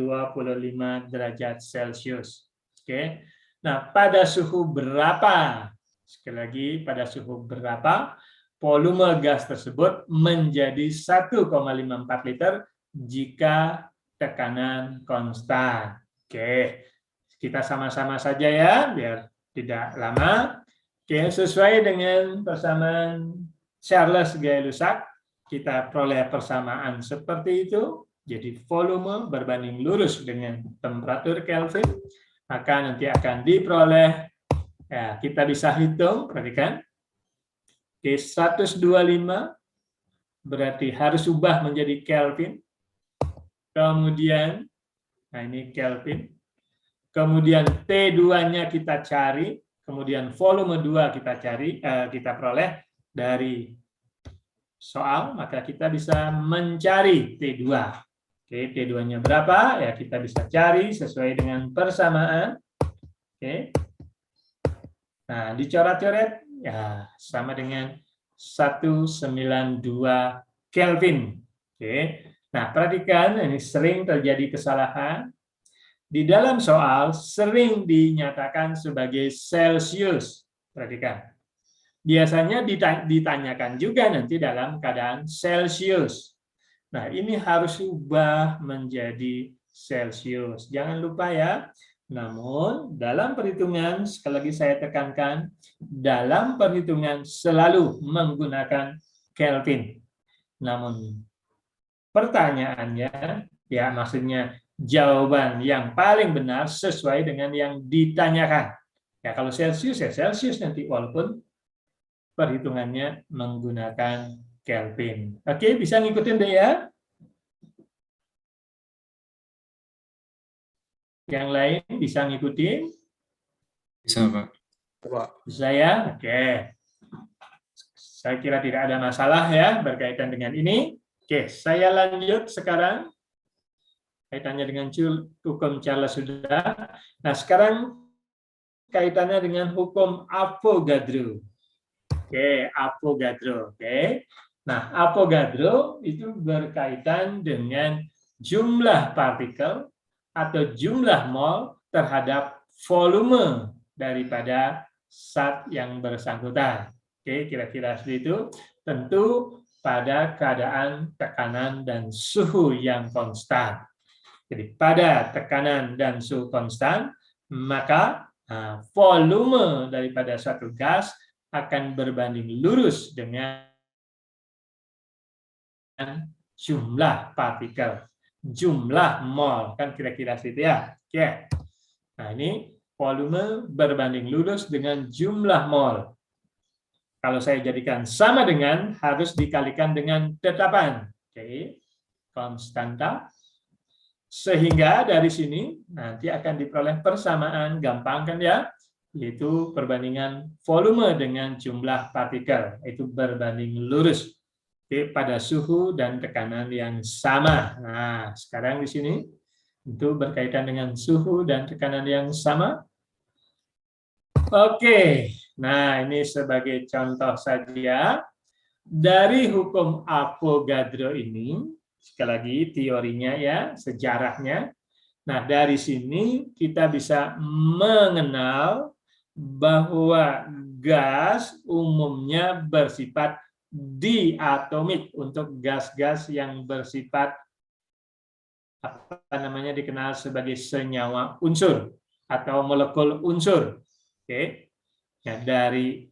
derajat Celcius. Oke. Nah, pada suhu berapa? Sekali lagi, pada suhu berapa volume gas tersebut menjadi 1,54 liter jika tekanan konstan. Oke. Kita sama-sama saja ya, biar tidak lama. Oke, sesuai dengan persamaan Charles Gay-Lussac, kita peroleh persamaan seperti itu. Jadi volume berbanding lurus dengan temperatur Kelvin, maka nanti akan diperoleh, ya, kita bisa hitung, perhatikan. Oke, 125 berarti harus ubah menjadi Kelvin. Kemudian, nah ini Kelvin. Kemudian T2-nya kita cari, kemudian volume 2 kita cari, kita peroleh dari soal, maka kita bisa mencari T2. Oke, T2-nya berapa? Ya, kita bisa cari sesuai dengan persamaan. Oke. Nah, dicoret-coret ya sama dengan 192 Kelvin. Oke. Nah, perhatikan ini sering terjadi kesalahan. Di dalam soal sering dinyatakan sebagai Celsius. Perhatikan. Biasanya ditanyakan juga nanti dalam keadaan Celsius. Nah, ini harus ubah menjadi Celsius. Jangan lupa ya. Namun, dalam perhitungan, sekali lagi saya tekankan, dalam perhitungan selalu menggunakan Kelvin. Namun, pertanyaannya, ya maksudnya jawaban yang paling benar sesuai dengan yang ditanyakan. Ya, kalau Celsius, ya Celsius nanti, walaupun perhitungannya menggunakan Kelvin. Oke, bisa ngikutin deh ya. Yang lain bisa ngikutin? Bisa, Pak. Bisa ya? Oke. Saya kira tidak ada masalah ya berkaitan dengan ini. Oke, saya lanjut sekarang. Kaitannya dengan hukum Charles sudah. Nah, sekarang kaitannya dengan hukum Avogadro. Oke, Avogadro. Oke. Nah, Avogadro itu berkaitan dengan jumlah partikel atau jumlah mol terhadap volume daripada zat yang bersangkutan. Oke, kira-kira seperti itu. Tentu pada keadaan tekanan dan suhu yang konstan. Jadi pada tekanan dan suhu konstan, maka volume daripada suatu gas akan berbanding lurus dengan jumlah partikel, jumlah mol, kan kira-kira seperti itu ya. Oke. Nah, ini volume berbanding lurus dengan jumlah mol. Kalau saya jadikan sama dengan, harus dikalikan dengan tetapan. Oke. Konstanta. Sehingga dari sini nanti akan diperoleh persamaan, gampang kan ya, yaitu perbandingan volume dengan jumlah partikel, itu berbanding lurus pada suhu dan tekanan yang sama. Nah, sekarang di sini itu berkaitan dengan suhu dan tekanan yang sama. Oke, nah ini sebagai contoh saja dari hukum Avogadro ini. Sekali lagi teorinya ya, sejarahnya. Nah, dari sini kita bisa mengenal bahwa gas umumnya bersifat diatomik untuk gas-gas yang bersifat apa namanya dikenal sebagai senyawa unsur atau molekul unsur. Oke. Nah, dari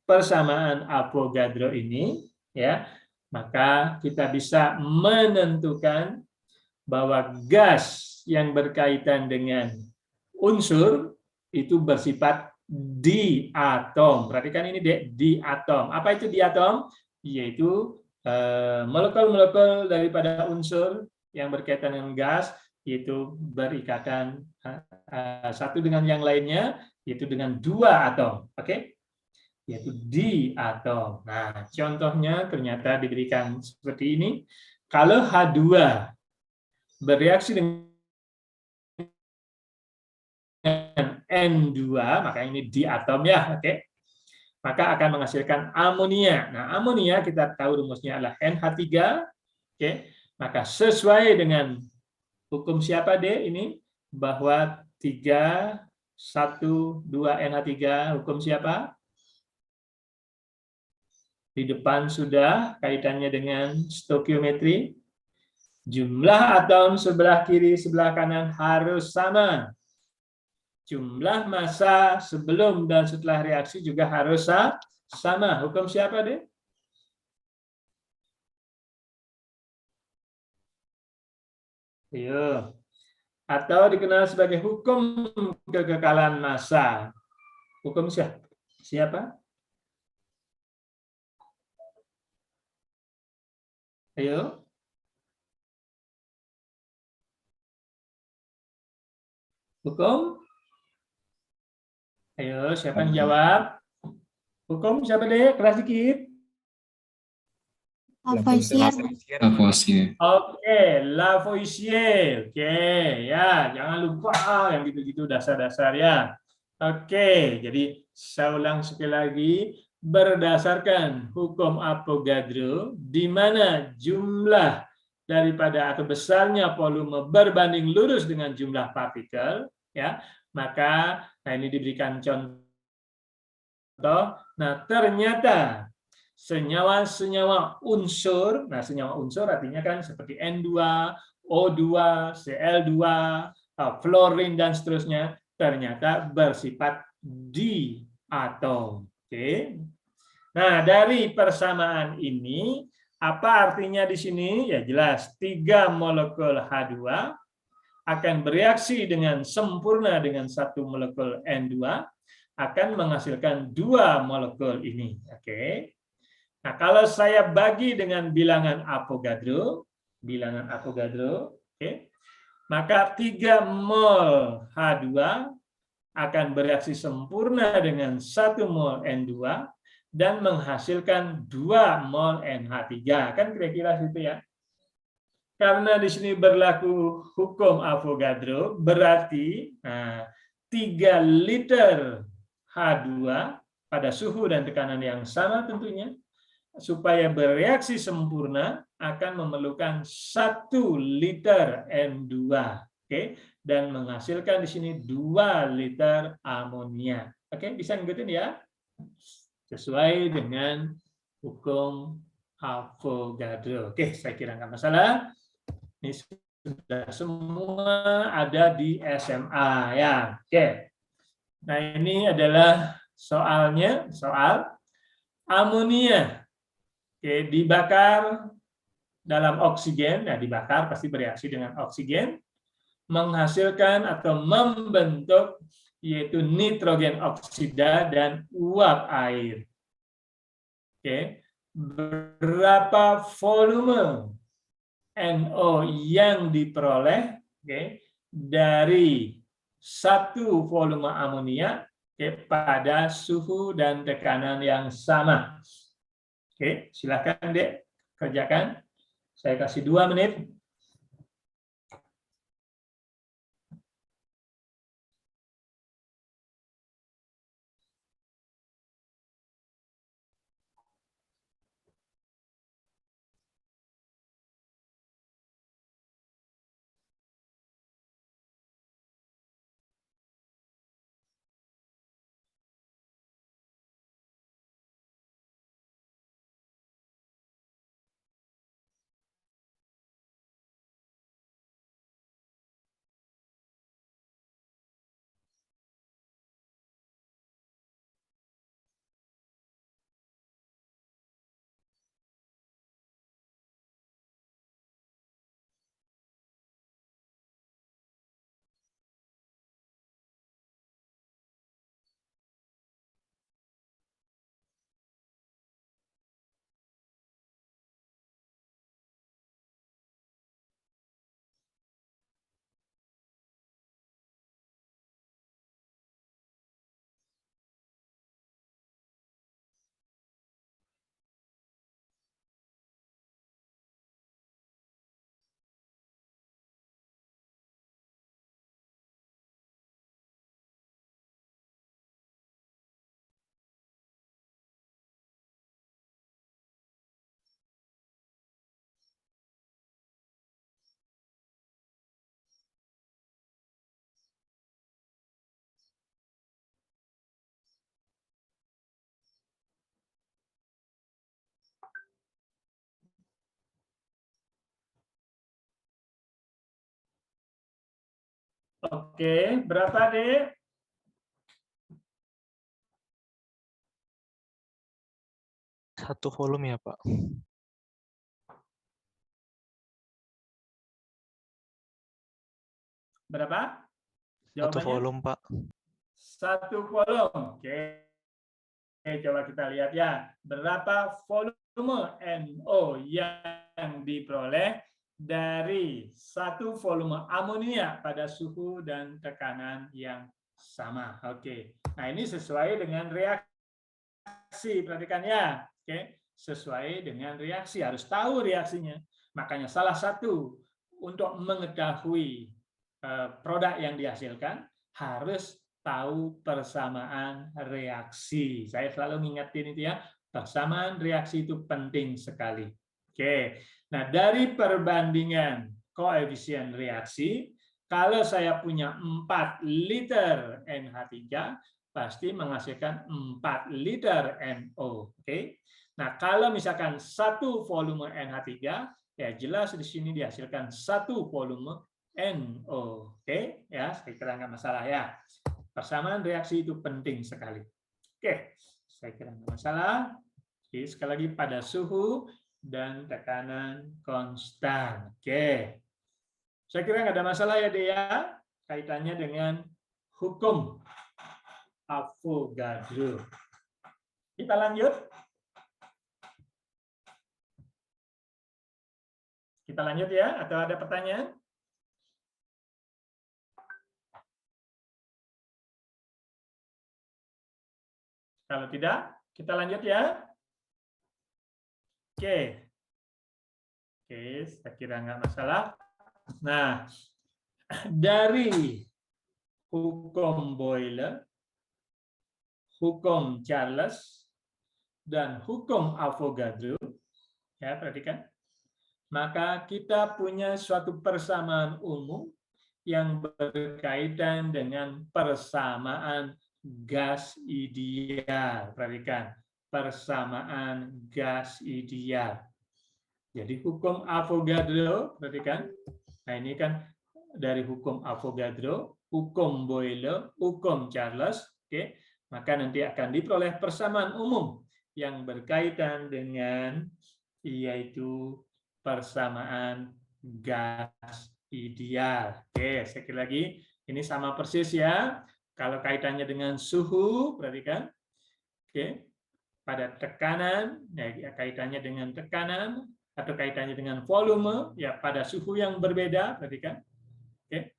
persamaan Avogadro ini ya, maka kita bisa menentukan bahwa gas yang berkaitan dengan unsur itu bersifat diatom. Perhatikan ini diatom. Apa itu diatom? Yaitu molekul-molekul daripada unsur yang berkaitan dengan gas itu berikatan satu dengan yang lainnya, yaitu dengan dua atom. Oke? Yaitu diatom. Nah, contohnya ternyata diberikan seperti ini. Kalau H2 bereaksi dengan N2, maka ini diatom ya, oke. Maka akan menghasilkan amonia. Nah, amonia kita tahu rumusnya adalah NH3, oke. Maka sesuai dengan hukum siapa D ini? Bahwa 3, 1, 2 NH3, hukum siapa? Di depan sudah kaitannya dengan stokiometri. Jumlah atom sebelah kiri, sebelah kanan harus sama. Jumlah massa sebelum dan setelah reaksi juga harus sama. Hukum siapa deh? Ayo. Atau dikenal sebagai hukum kekekalan massa. Hukum siapa? Ayo. Hukum? Ayo, siapa yang jawab? Hukum siapa deh? Keras dikit. Lavoisier. Lavoisier. Oke, Lavoisier. Oke, ya, jangan lupa yang gitu-gitu dasar-dasar ya. Oke, jadi saya ulang sekali lagi, berdasarkan hukum Avogadro, di mana jumlah daripada atau besarnya volume berbanding lurus dengan jumlah partikel, ya, maka nah ini diberikan contoh. Nah, ternyata senyawa-senyawa unsur, nah senyawa unsur artinya kan seperti N2, O2, Cl2, fluorin dan seterusnya, ternyata bersifat diatom. Oke. Nah, dari persamaan ini apa artinya di sini? Ya jelas, 3 molekul H2 akan bereaksi dengan sempurna dengan 1 molekul N2 akan menghasilkan 2 molekul ini. Oke. Nah, kalau saya bagi dengan bilangan Avogadro, oke, maka 3 mol H2 akan bereaksi sempurna dengan 1 mol N2 dan menghasilkan 2 mol NH3. Kan kira-kira situ ya. Karena di sini berlaku hukum Avogadro, berarti 3 liter H2 pada suhu dan tekanan yang sama tentunya, supaya bereaksi sempurna akan memerlukan 1 liter N2, oke, dan menghasilkan di sini 2 liter amonia. Oke, bisa ngikutin ya? Sesuai dengan hukum Avogadro. Oke, saya kira nggak masalah. Ini sudah semua ada di SMA ya. Oke. Nah, ini adalah soalnya, soal amonia. Oke, dibakar dalam oksigen, nah dibakar pasti bereaksi dengan oksigen, menghasilkan atau membentuk yaitu nitrogen oksida dan uap air. Oke, berapa volume NO yang diperoleh dari 1 volume amonia pada suhu dan tekanan yang sama. Oke, silakan Dek, kerjakan. Saya kasih 2 menit. Oke, berapa, Dek? Satu volume ya, Pak. Berapa? Satu Jawabannya? volume, Pak. 1 volume. Oke. Oke, coba kita lihat ya. Berapa volume NO yang diperoleh dari 1 volume amonia pada suhu dan tekanan yang sama. Oke. Nah, ini sesuai dengan reaksi. Perhatikan ya. Oke. Sesuai dengan reaksi. Harus tahu reaksinya. Makanya salah satu untuk mengetahui produk yang dihasilkan harus tahu persamaan reaksi. Saya selalu ngingetin itu ya, persamaan reaksi itu penting sekali. Oke, nah dari perbandingan koefisien reaksi, kalau saya punya 4 liter NH3, pasti menghasilkan 4 liter NO. Oke, nah kalau misalkan 1 volume NH3, ya jelas di sini dihasilkan 1 volume NO. Oke, ya saya kira nggak masalah ya. Persamaan reaksi itu penting sekali. Oke, saya kira nggak masalah. Oke, sekali lagi pada suhu dan tekanan konstan. Oke, saya kira nggak ada masalah ya, Dea, kaitannya dengan hukum Avogadro. Kita lanjut. Kita lanjut ya, atau ada pertanyaan? Kalau tidak, kita lanjut ya. Oke. Oke, saya kira nggak masalah. Nah, dari hukum Boyle, hukum Charles, dan hukum Avogadro, ya perhatikan, maka kita punya suatu persamaan umum yang berkaitan dengan persamaan gas ideal. Perhatikan, persamaan gas ideal. Jadi hukum Avogadro, perhatikan. Nah, ini kan dari hukum Avogadro, hukum Boyle, hukum Charles, oke. Maka nanti akan diperoleh persamaan umum yang berkaitan dengan yaitu persamaan gas ideal. Oke, sekali lagi ini sama persis ya. Kalau kaitannya dengan suhu, perhatikan. Oke. Pada tekanan, ya kaitannya dengan tekanan atau kaitannya dengan volume, ya pada suhu yang berbeda, perhatikan. Oke.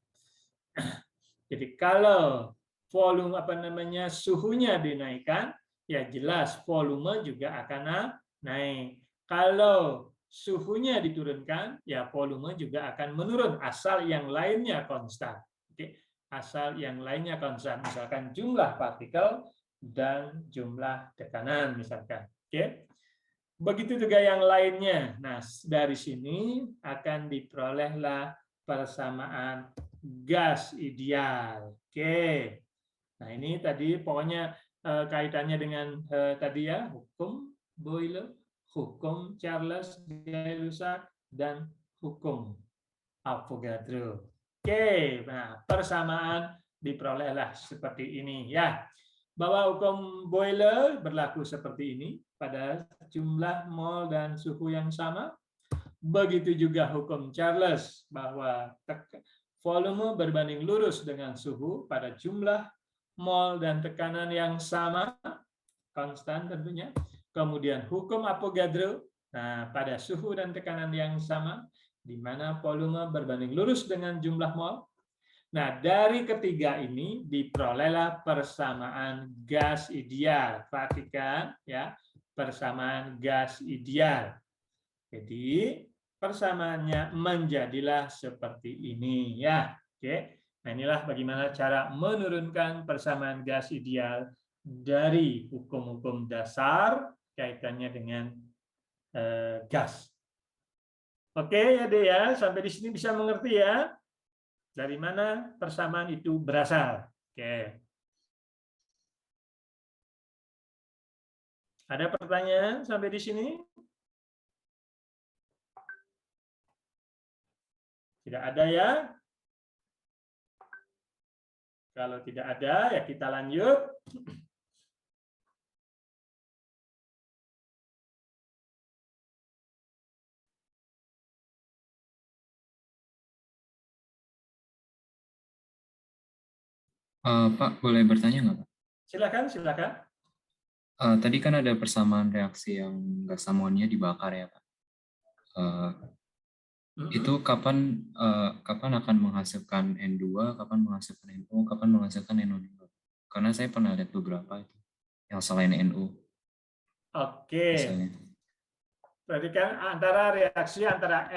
Jadi kalau volume suhunya dinaikkan, ya jelas volume juga akan naik. Kalau suhunya diturunkan, ya volume juga akan menurun asal yang lainnya konstan. Oke. Asal yang lainnya konstan, misalkan jumlah partikel dan jumlah tekanan misalkan. Oke. Begitu juga yang lainnya. Nah, dari sini akan diperolehlah persamaan gas ideal. Oke. Nah, ini tadi pokoknya kaitannya dengan tadi ya, hukum Boyle, hukum Charles Gay-Lussac, dan hukum Avogadro. Oke, nah persamaan diperolehlah seperti ini ya. Bahwa hukum Boyle berlaku seperti ini pada jumlah mol dan suhu yang sama. Begitu juga hukum Charles bahwa volume berbanding lurus dengan suhu pada jumlah mol dan tekanan yang sama, konstan tentunya. Kemudian hukum Avogadro, nah pada suhu dan tekanan yang sama, di mana volume berbanding lurus dengan jumlah mol. Nah, dari ketiga ini diperolehlah persamaan gas ideal. Perhatikan ya, persamaan gas ideal. Jadi, persamaannya menjadilah seperti ini ya. Oke. Nah, inilah bagaimana cara menurunkan persamaan gas ideal dari hukum-hukum dasar kaitannya dengan gas. Oke ya Dea, sampai di sini bisa mengerti ya dari mana persamaan itu berasal. Oke. Ada pertanyaan sampai di sini? Tidak ada ya? Kalau tidak ada, ya kita lanjut. Pak, boleh bertanya nggak, Pak? Silakan, silakan. Tadi kan ada persamaan reaksi yang gas amonia dibakar ya, Pak. Itu kapan akan menghasilkan N2, kapan menghasilkan NO, kapan menghasilkan NO2? Karena saya pernah lihat beberapa itu yang selain NO. Oke. Misalnya. Berarti kan antara reaksi antara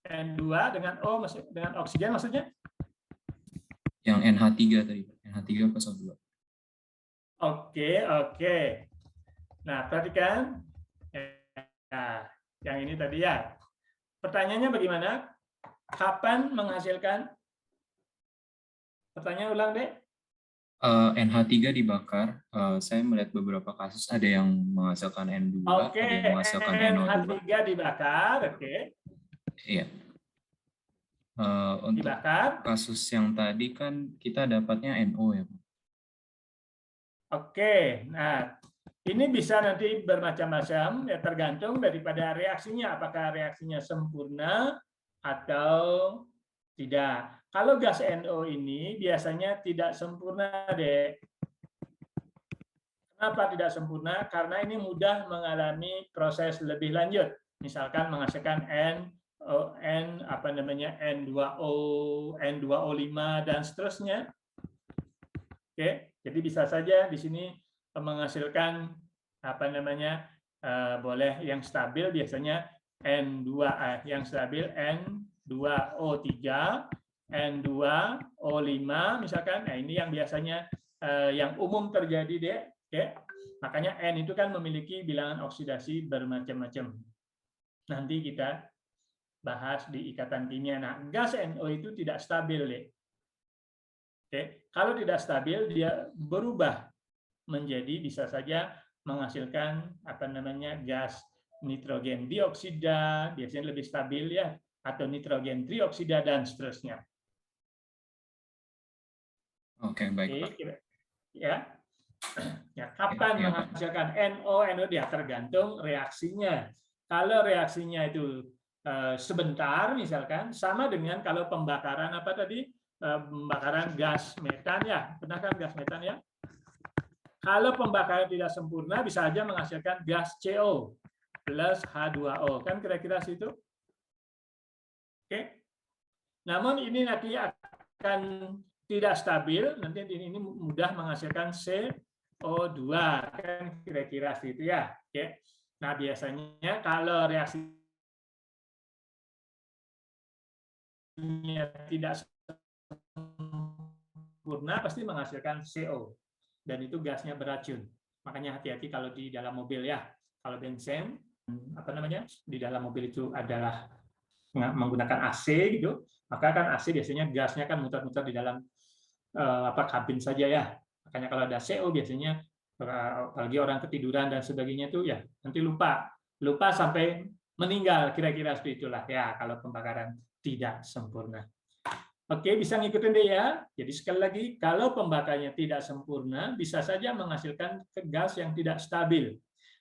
N2 dengan O, dengan oksigen maksudnya? Yang NH3 tadi, NH3 apa O2? Oke. Nah, perhatikan. Nah, yang ini tadi ya. Pertanyaannya bagaimana? Kapan menghasilkan? Pertanyaan ulang, Dek. NH3 dibakar, saya melihat beberapa kasus ada yang menghasilkan N2, Oke, ada yang menghasilkan NO2. NH3 dibakar, oke. Iya. Untuk Dibakar. kasus yang tadi kan kita dapatnya NO ya, Pak. Oke, nah ini bisa nanti bermacam-macam, ya tergantung daripada reaksinya, apakah reaksinya sempurna atau tidak. Kalau gas NO ini biasanya tidak sempurna, Dek. Kenapa tidak sempurna? Karena ini mudah mengalami proses lebih lanjut. Misalkan menghasilkan N2O, N2O5 dan seterusnya. Oke, jadi bisa saja di sini menghasilkan boleh yang stabil biasanya N2 yang stabil N2O3, N2O5 misalkan. Nah, ini yang biasanya yang umum terjadi, Dek. Oke. Makanya N itu kan memiliki bilangan oksidasi bermacam-macam. Nanti kita bahas di ikatan kimia. Nah, gas NO itu tidak stabil, Dek. Oke. Kalau tidak stabil, dia berubah menjadi bisa saja menghasilkan gas nitrogen dioksida, biasanya lebih stabil ya, atau nitrogen trioksida dan seterusnya. Oke, baik, Pak. Ya. Ya, kapan menghasilkan NO dia tergantung reaksinya. Kalau reaksinya itu sebentar, misalkan sama dengan kalau pembakaran apa tadi, pembakaran gas metan ya, benar kan gas metan ya? Kalau pembakaran tidak sempurna bisa saja menghasilkan gas CO plus H2O, kan kira-kira situ. Oke. Namun ini nanti akan tidak stabil, nanti ini mudah menghasilkan CO2, kan kira-kira situ ya. Oke. Nah, biasanya kalau reaksinya tidak sempurna pasti menghasilkan CO, dan itu gasnya beracun. Makanya hati-hati kalau di dalam mobil ya. Kalau bensin di dalam mobil itu adalah menggunakan AC gitu, maka kan AC biasanya gasnya kan muter-muter di dalam kabin saja ya. Makanya kalau ada CO biasanya apalagi orang ketiduran dan sebagainya itu ya nanti lupa sampai meninggal, kira-kira seperti itulah ya kalau pembakaran tidak sempurna. Oke, bisa ngikutin deh ya. Jadi sekali lagi, kalau pembakarnya tidak sempurna bisa saja menghasilkan gas yang tidak stabil,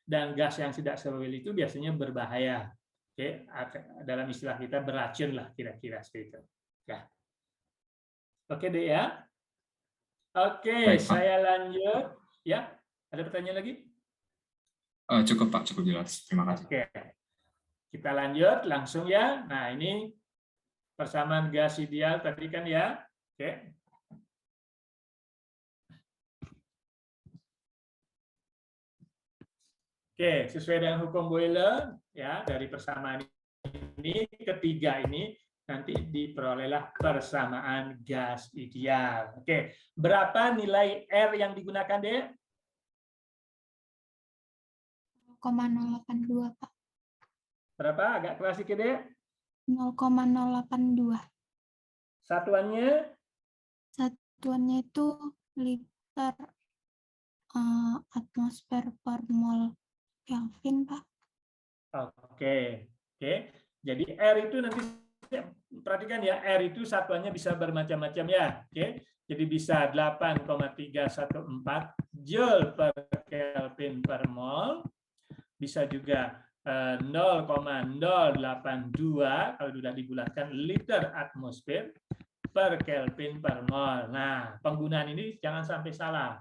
dan gas yang tidak stabil itu biasanya berbahaya. Oke, dalam istilah kita beracun lah, kira-kira seperti itu. Ya. Oke deh ya. Oke, saya lanjut. Ya, ada pertanyaan lagi? Cukup Pak, cukup jelas. Terima kasih. Oke, kita lanjut langsung ya. Nah, ini persamaan gas ideal tadi kan ya. Oke. Oke, sesuai dengan hukum Boyle ya, dari persamaan ini ketiga ini nanti diperolehlah persamaan gas ideal. Oke, berapa nilai R yang digunakan, Dek? 0,082, Pak. Berapa? Agak klasik, Dek? 0,082. Satuannya? Satuannya itu liter atmosfer per mol Kelvin, Pak. Oke. Jadi R itu nanti perhatikan ya, R itu satuannya bisa bermacam-macam ya. Oke. Jadi bisa 8,314 Joule per Kelvin per mol. Bisa juga 0,082 kalau sudah dibulatkan liter atmosfer per Kelvin per mol. Nah, penggunaan ini jangan sampai salah.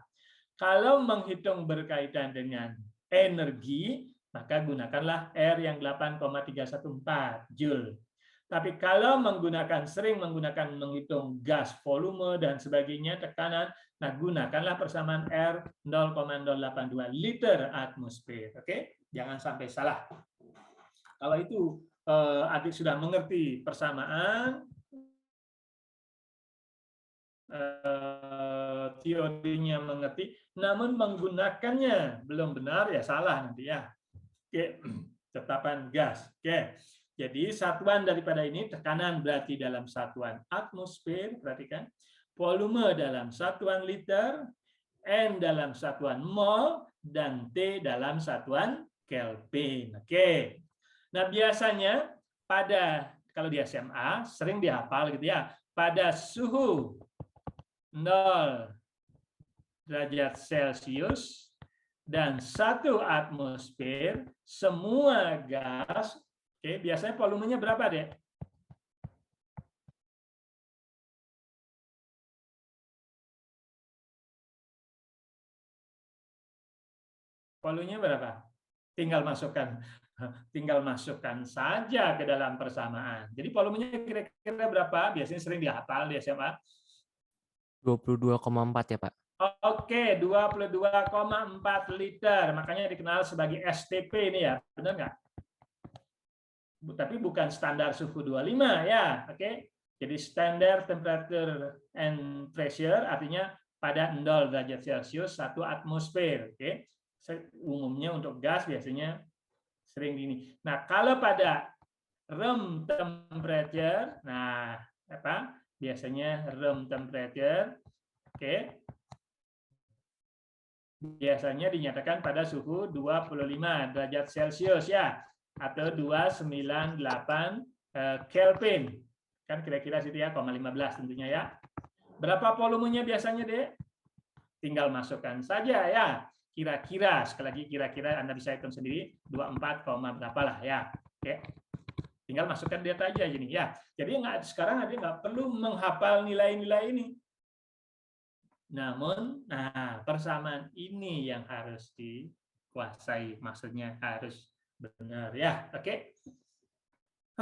Kalau menghitung berkaitan dengan energi, maka gunakanlah R yang 8,314 Joule. Tapi kalau sering menggunakan menghitung gas, volume, dan sebagainya, tekanan, nah gunakanlah persamaan R 0,082 liter atmosfer. Oke? Jangan sampai salah. Kalau itu adik sudah mengerti persamaan, teorinya mengerti, namun menggunakannya belum benar, ya salah nanti ya. Oke, tetapan gas. Oke. Jadi satuan daripada ini tekanan berarti dalam satuan atmosfer, perhatikan. Volume dalam satuan liter, N dalam satuan mol, dan T dalam satuan Kelvin. Oke. Nah, biasanya kalau di SMA sering dihafal gitu ya, pada suhu 0 derajat Celcius dan 1 atmosfer, semua gas. Oke, biasanya volumenya berapa, Dek? Volumenya berapa? Tinggal masukkan saja ke dalam persamaan. Jadi volumenya kira-kira berapa? Biasanya sering dihafal di SMA. 22,4 ya, Pak. Oke, 22,4 liter. Makanya dikenal sebagai STP ini ya. Benar nggak? Tapi bukan standar suhu 25 ya, oke? Jadi standar temperature and pressure artinya pada 0 derajat Celcius 1 atmosfer, oke? Umumnya untuk gas biasanya sering ini. Nah, kalau pada room temperature, nah apa? Biasanya room temperature, oke? Biasanya dinyatakan pada suhu 25 derajat Celcius ya, atau 298 Kelvin. Kan kira-kira situ ya, 0,15 tentunya ya. Berapa volumenya biasanya, Dek? Tinggal masukkan saja ya. Kira-kira, sekali lagi kira-kira Anda bisa hitung sendiri, 24, berapa lah ya. Oke. Tinggal masukkan data aja gini ya. Jadi sekarang Anda nggak perlu menghafal nilai-nilai ini. Namun, nah persamaan ini yang harus dikuasai, maksudnya harus benar ya, oke?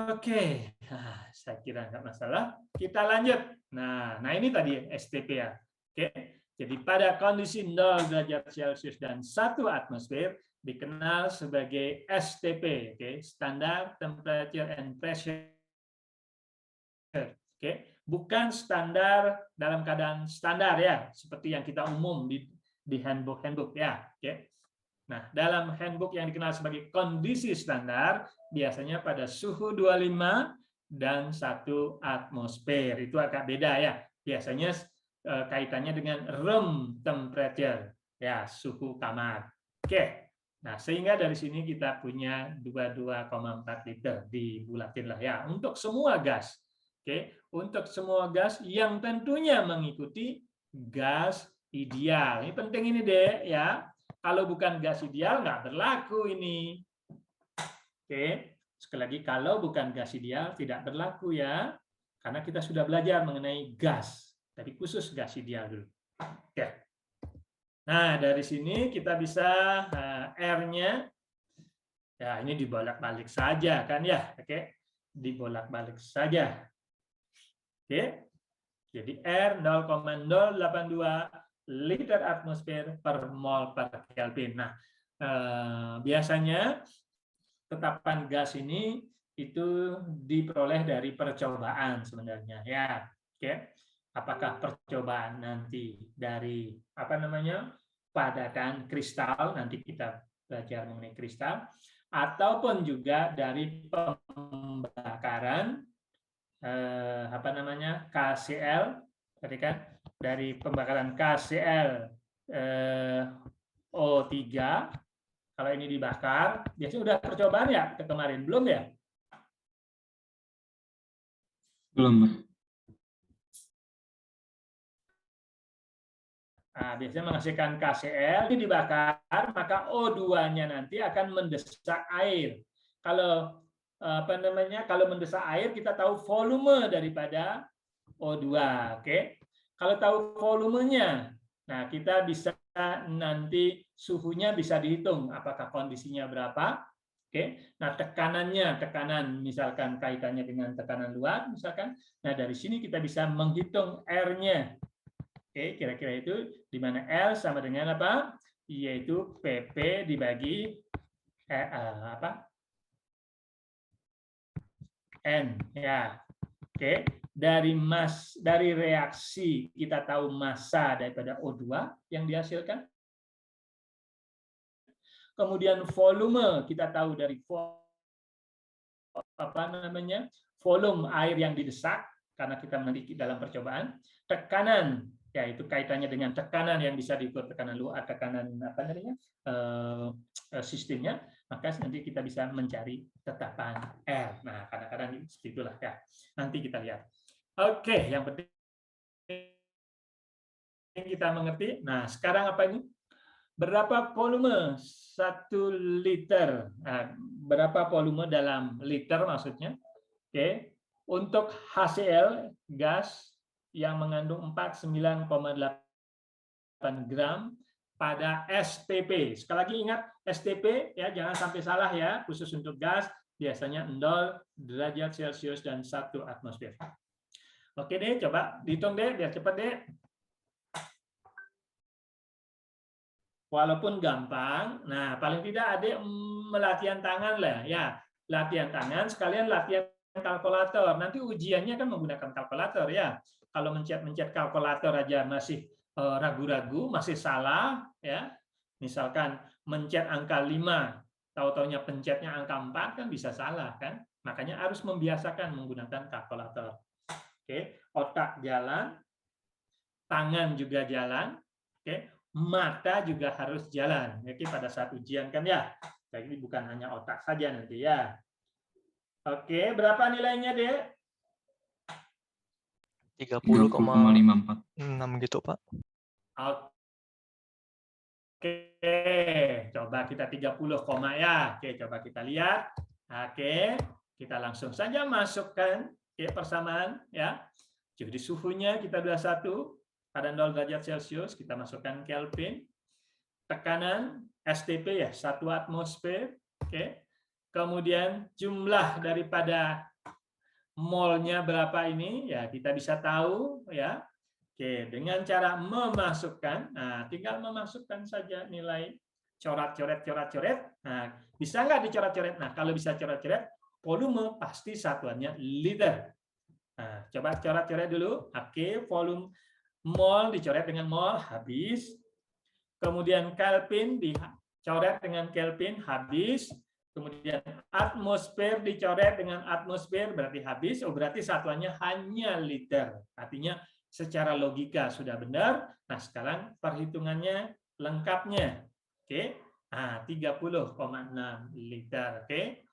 Oke, nah, saya kira nggak masalah. Kita lanjut. Nah ini tadi STP ya, oke? Jadi pada kondisi 0 derajat Celcius dan 1 atmosfer dikenal sebagai STP, oke? Standar Temperature and Pressure, oke? Bukan standar dalam keadaan standar ya, seperti yang kita umum di handbook ya, oke? Nah, dalam handbook yang dikenal sebagai kondisi standar, biasanya pada suhu 25 dan 1 atmosfer. Itu agak beda ya. Biasanya kaitannya dengan room temperature, ya, suhu kamar. Oke. Nah, sehingga dari sini kita punya 22,4 liter, dibulatin lah ya, untuk semua gas. Oke, untuk semua gas yang tentunya mengikuti gas ideal. Ini penting ini deh ya. Kalau bukan gas ideal, nggak berlaku ini. Oke, sekali lagi, kalau bukan gas ideal, tidak berlaku ya. Karena kita sudah belajar mengenai gas. Tapi khusus gas ideal dulu. Oke. Nah, dari sini kita bisa R-nya. Ya, ini dibolak-balik saja kan ya. Oke, dibolak-balik saja. Oke, jadi R 0,082 liter atmosfer per mol per Kelvin. Nah, biasanya tetapan gas ini itu diperoleh dari percobaan sebenarnya ya. Oke, apakah percobaan nanti dari padatan kristal, nanti kita belajar mengenai kristal, ataupun juga dari pembakaran KCl, tadi kan dari pembakaran KCl O3. Kalau ini dibakar, biasanya udah percobaan ya kemarin, belum ya? Belum. biasanya menghasilkan KCl, ini dibakar, maka O2-nya nanti akan mendesak air. Kalau kalau mendesak air, kita tahu volume daripada O2, oke? Kalau tahu volumenya, nah kita bisa nanti suhunya bisa dihitung, apakah kondisinya berapa, oke? Nah tekanan misalkan kaitannya dengan tekanan luar, misalkan. Nah dari sini kita bisa menghitung R-nya. Oke, kira-kira itu di mana L sama dengan apa? Yaitu PP dibagi N, ya. Oke, dari reaksi kita tahu massa daripada O2 yang dihasilkan. Kemudian volume kita tahu dari volume air yang didesak karena kita meneliti dalam percobaan. Tekanan, yaitu kaitannya dengan tekanan yang bisa diukur, tekanan luar, tekanan sistemnya, maka nanti kita bisa mencari tetapan R. Nah, kadang-kadang seperti itulah ya. Nanti kita lihat. Oke, yang penting kita mengerti. Nah, sekarang apa ini? Berapa volume 1 liter? Nah, berapa volume dalam liter maksudnya? Oke. Untuk HCl, gas yang mengandung 49,8 gram pada STP. Sekali lagi ingat STP ya, jangan sampai salah ya, khusus untuk gas biasanya 0 derajat Celcius dan 1 atmosfer. Oke deh, coba dihitung deh biar cepat deh. Walaupun gampang, nah paling tidak adik melatihan tangan lah ya, latihan tangan sekalian latihan kalkulator. Nanti ujiannya kan menggunakan kalkulator ya. Kalau mencet kalkulator aja masih ragu-ragu, masih salah ya. Misalkan mencet angka 5, tahu-taunya pencetnya angka 4 kan bisa salah kan. Makanya harus membiasakan menggunakan kalkulator. Oke, otak jalan, tangan juga jalan, oke, mata juga harus jalan. Jadi pada saat ujian kan ya. Jadi bukan hanya otak saja nanti ya. Oke, berapa nilainya, Dek? 30,56 gitu, Pak. Oke, coba kita 30, ya. Oke, coba kita lihat. Oke, kita langsung saja masukkan persamaan ya. Jadi suhunya kita 21 pada 0 derajat Celcius, kita masukkan Kelvin. Tekanan STP ya, 1 atmosfer. Oke. Kemudian jumlah daripada molnya berapa ini ya kita bisa tahu ya. Oke, dengan cara memasukkan, nah tinggal memasukkan saja nilai coret-coret. Nah, bisa nggak dicoret-coret? Nah, kalau bisa coret-coret, volume pasti satuannya liter. Nah, coba coret-coret dulu. Oke, volume mol dicoret dengan mol, habis. Kemudian Kelvin dicoret dengan Kelvin, habis. Kemudian atmosfer dicoret dengan atmosfer, berarti habis. Oh, berarti satuannya hanya liter. Artinya secara logika sudah benar. Nah, sekarang perhitungannya lengkapnya. Oke. Nah, 30,6 liter. Oke.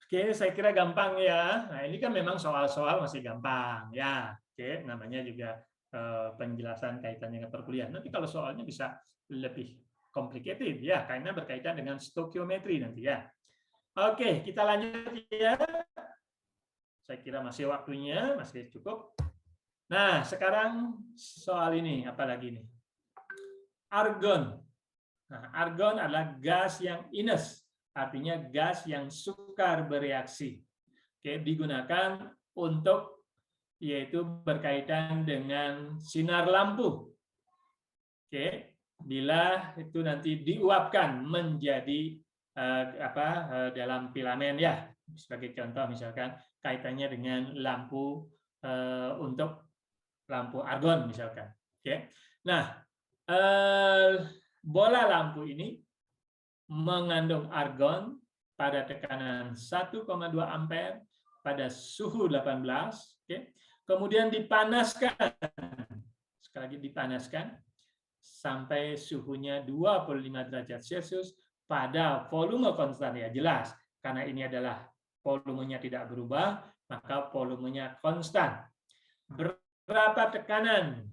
Oke, saya kira gampang ya. Nah, ini kan memang soal-soal masih gampang ya. Oke, namanya juga penjelasan kaitannya dengan perkuliahan. Nanti kalau soalnya bisa lebih complicated ya, karena berkaitan dengan stokiometri nanti ya. Oke, kita lanjut ya. Saya kira masih waktunya, masih cukup. Nah, sekarang soal ini, apa lagi nih? Argon. Nah, argon adalah gas yang ines, artinya gas yang sukar bereaksi. Oke, digunakan untuk yaitu berkaitan dengan sinar lampu. Oke, bila itu nanti diuapkan menjadi dalam filamen ya. Sebagai contoh misalkan kaitannya dengan lampu untuk lampu argon misalkan. Oke. Nah, bola lampu ini mengandung argon pada tekanan 1,2 ampere pada suhu 18, oke. Kemudian dipanaskan, sekali lagi dipanaskan sampai suhunya 25 derajat Celcius pada volume konstan ya, jelas karena ini adalah volumenya tidak berubah, maka volumenya konstan. Berapa tekanan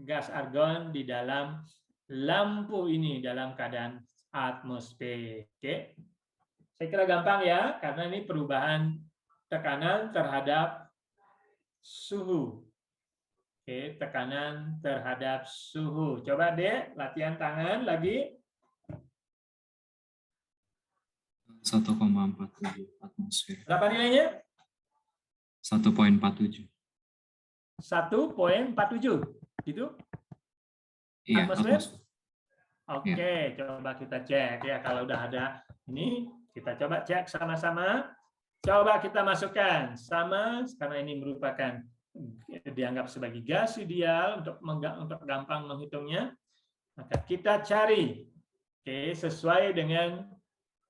gas argon di dalam lampu ini dalam keadaan atmosfer. Oke. Saya kira gampang ya, karena ini perubahan tekanan terhadap suhu. Oke, tekanan terhadap suhu. Coba deh, latihan tangan lagi. 1,47 atmosfer. Berapa nilainya? 1,47. 1,47. Gitu? Iya, Atmosfer? atmosfer. Oke, coba kita cek ya. Kalau udah ada ini, kita coba cek sama-sama. Coba kita masukkan sama, karena ini merupakan dianggap sebagai gas ideal untuk gampang menghitungnya. Maka kita cari, oke, sesuai dengan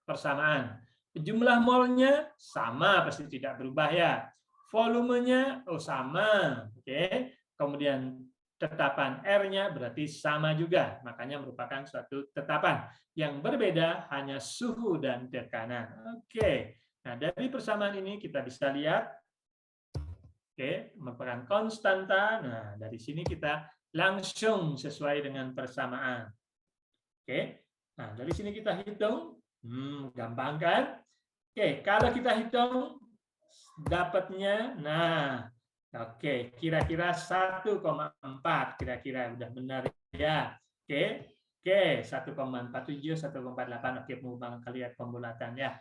persamaan. Jumlah molnya sama, pasti tidak berubah ya. Volumenya sama, oke. Kemudian tetapan R-nya berarti sama juga, makanya merupakan suatu tetapan. Yang berbeda hanya suhu dan tekanan. Oke. Nah, dari persamaan ini kita bisa lihat, oke, merupakan konstanta. Nah, dari sini kita langsung sesuai dengan persamaan. Oke. Nah, dari sini kita hitung. Gampang kan? Oke, kalau kita hitung dapatnya, nah, oke, kira-kira 1,4, kira-kira udah benar ya. Oke, 1,47, 1,48. Oke, mau lihat pembulatan ya.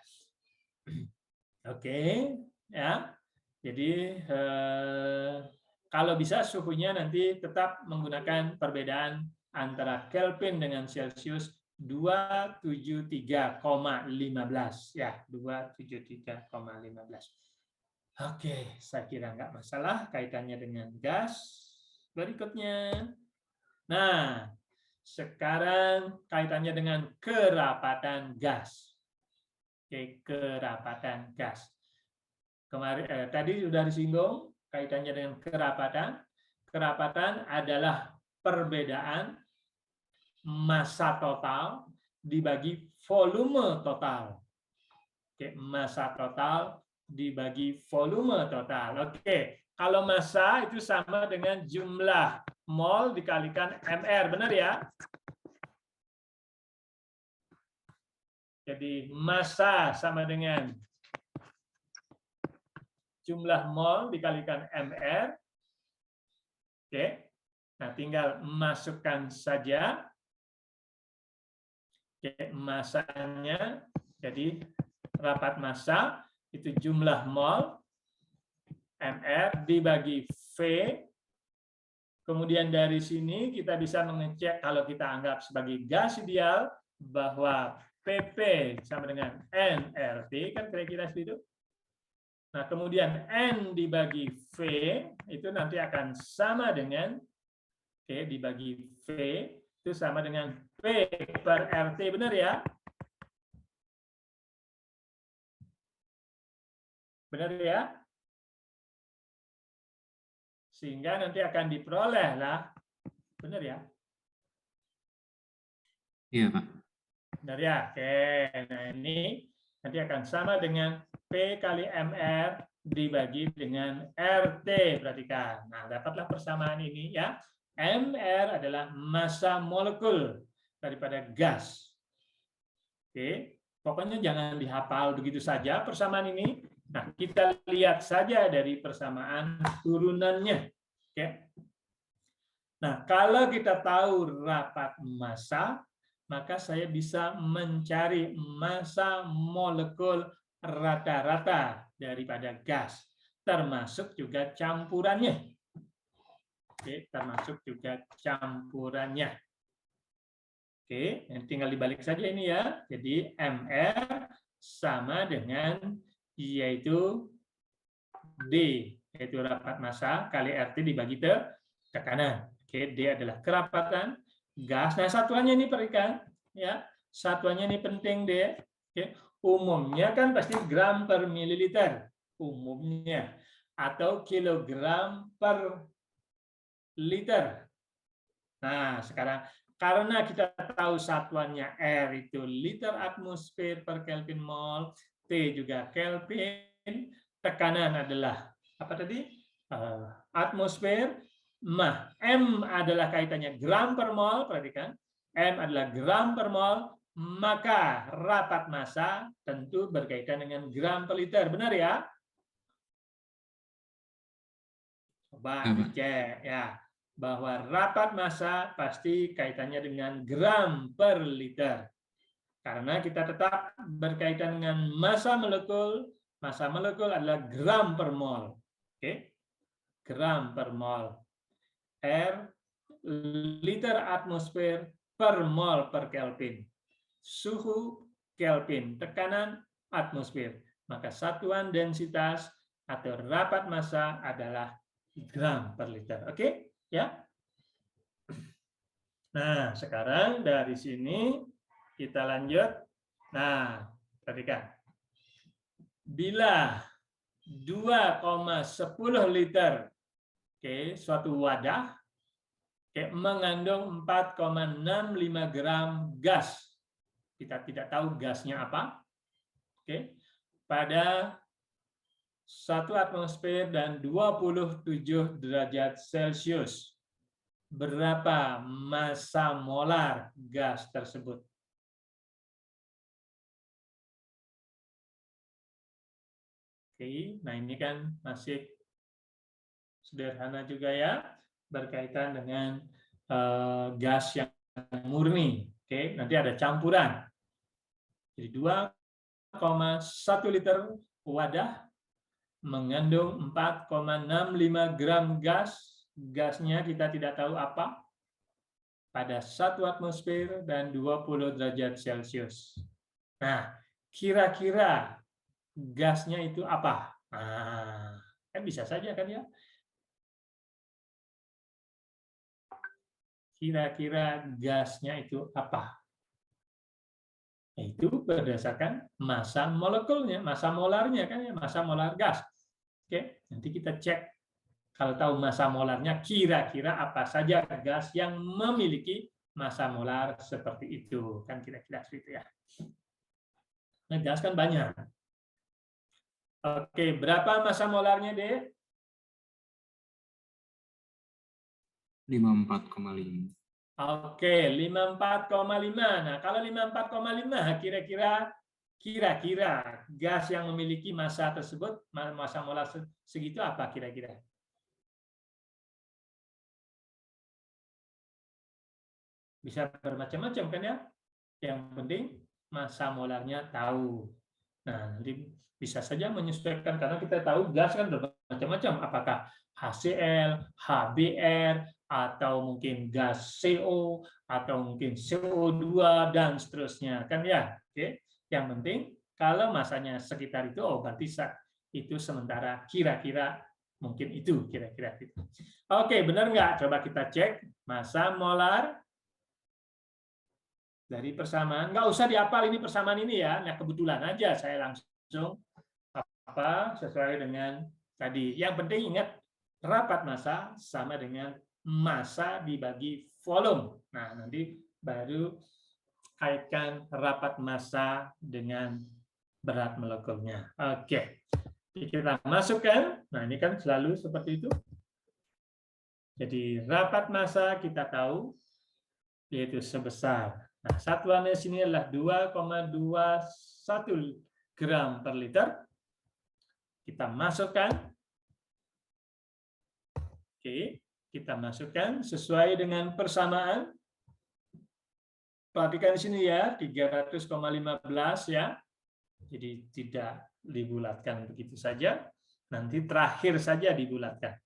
Oke, ya. Jadi kalau bisa suhunya nanti tetap menggunakan perbedaan antara Kelvin dengan Celcius 273,15 ya, 273,15. Oke, saya kira nggak masalah kaitannya dengan gas. Berikutnya, nah sekarang kaitannya dengan kerapatan gas. Oke, kerapatan gas. Kemarin tadi sudah disinggung kaitannya dengan kerapatan. Kerapatan adalah perbedaan massa total dibagi volume total. Oke, massa total dibagi volume total. Oke, kalau massa itu sama dengan jumlah mol dikalikan mR, benar ya? Jadi massa sama dengan jumlah mol dikalikan mR. Oke, nah tinggal masukkan saja. Oke, massanya, jadi rapat massa itu jumlah mol mR dibagi V. Kemudian dari sini kita bisa mengecek kalau kita anggap sebagai gas ideal bahwa PP sama dengan nRT, kan kira-kira seperti itu. Nah, kemudian N dibagi V itu nanti akan sama dengan dibagi V itu sama dengan P per RT, benar ya? Benar ya? Sehingga nanti akan diperoleh lah. Benar ya? Iya, Pak. Benar ya? Oke, nah ini nanti akan sama dengan P kali MR dibagi dengan RT, perhatikan. Nah, dapatlah persamaan ini ya. MR adalah massa molekul daripada gas. Oke, pokoknya jangan dihafal begitu saja persamaan ini. Nah, kita lihat saja dari persamaan turunannya. Oke. Nah, kalau kita tahu rapat massa, maka saya bisa mencari massa molekul rata-rata daripada gas, termasuk juga campurannya. Oke, termasuk juga campurannya. Oke, tinggal dibalik saja ini ya. Jadi MR sama dengan yaitu D, yaitu rapat massa kali RT dibagi tekanan. Oke, D adalah kerapatan gas. Nah, satuannya ini perhatikan ya. Satuannya ini penting D. Oke, umumnya kan pasti gram per mililiter umumnya atau kilogram per liter. Nah, sekarang karena kita tahu satuannya R itu liter atmosfer per Kelvin mol, T juga Kelvin, tekanan adalah apa tadi? Atmosfer M adalah kaitannya gram per mol, perhatikan. M adalah gram per mol, maka rapat massa tentu berkaitan dengan gram per liter. Benar ya? Coba dicek ya, bahwa rapat massa pasti kaitannya dengan gram per liter. Karena kita tetap berkaitan dengan massa molekul adalah gram per mol. Oke? Gram per mol. R liter atmosfer per mol per Kelvin. Suhu Kelvin, tekanan atmosfer. Maka satuan densitas atau rapat massa adalah gram per liter. Oke? Ya. Nah, sekarang dari sini kita lanjut. Nah, perhatikan. Bila 2,10 liter suatu wadah mengandung 4,65 gram gas. Kita tidak tahu gasnya apa. Pada 1 atmosfer dan 27 derajat Celcius. Berapa massa molar gas tersebut? Nah ini kan masih sederhana juga ya, berkaitan dengan gas yang murni. Nanti ada campuran. Jadi 2,1 liter wadah mengandung 4,65 gram gas. Gasnya kita tidak tahu apa. Pada 1 atmosfer dan 20 derajat Celcius. Nah, kira-kira gasnya itu apa? Nah, kan bisa saja kan ya. Kira-kira gasnya itu apa? Itu berdasarkan massa molekulnya, massa molarnya kan ya, massa molar gas. Oke, nanti kita cek kalau tahu massa molarnya kira-kira apa saja gas yang memiliki massa molar seperti itu, kan kira-kira seperti itu ya. Nah, gas kan banyak. Oke, berapa massa molarnya, Dek? 54,5. Oke, 54,5. Nah, kalau 54,5 kira-kira gas yang memiliki massa tersebut, massa molar segitu apa kira-kira? Bisa bermacam-macam kan ya? Yang penting massa molarnya tahu. Nah, nanti bisa saja menyesuaikan karena kita tahu gas kan bermacam-macam. Apakah HCl, HBr, atau mungkin gas CO, atau mungkin CO2 dan seterusnya kan ya. Oke. Yang penting kalau massanya sekitar itu, oh berarti itu sementara kira-kira mungkin itu kira-kira itu. Oke, benar nggak? Coba kita cek massa molar dari persamaan. Nggak usah dihafal ini persamaan ini ya. Nah, kebetulan aja saya langsung sesuai dengan tadi. Yang penting ingat rapat massa sama dengan massa dibagi volume. Nah, nanti baru kaitkan rapat massa dengan berat molekulnya. Oke. Kita masukkan. Nah, ini kan selalu seperti itu. Jadi rapat massa kita tahu yaitu sebesar. Nah, satuannya sini adalah 2,21 gram per liter. Kita masukkan. Oke, kita masukkan sesuai dengan persamaan. Perhatikan di sini ya, 300,15 ya. Jadi tidak dibulatkan begitu saja. Nanti terakhir saja dibulatkan.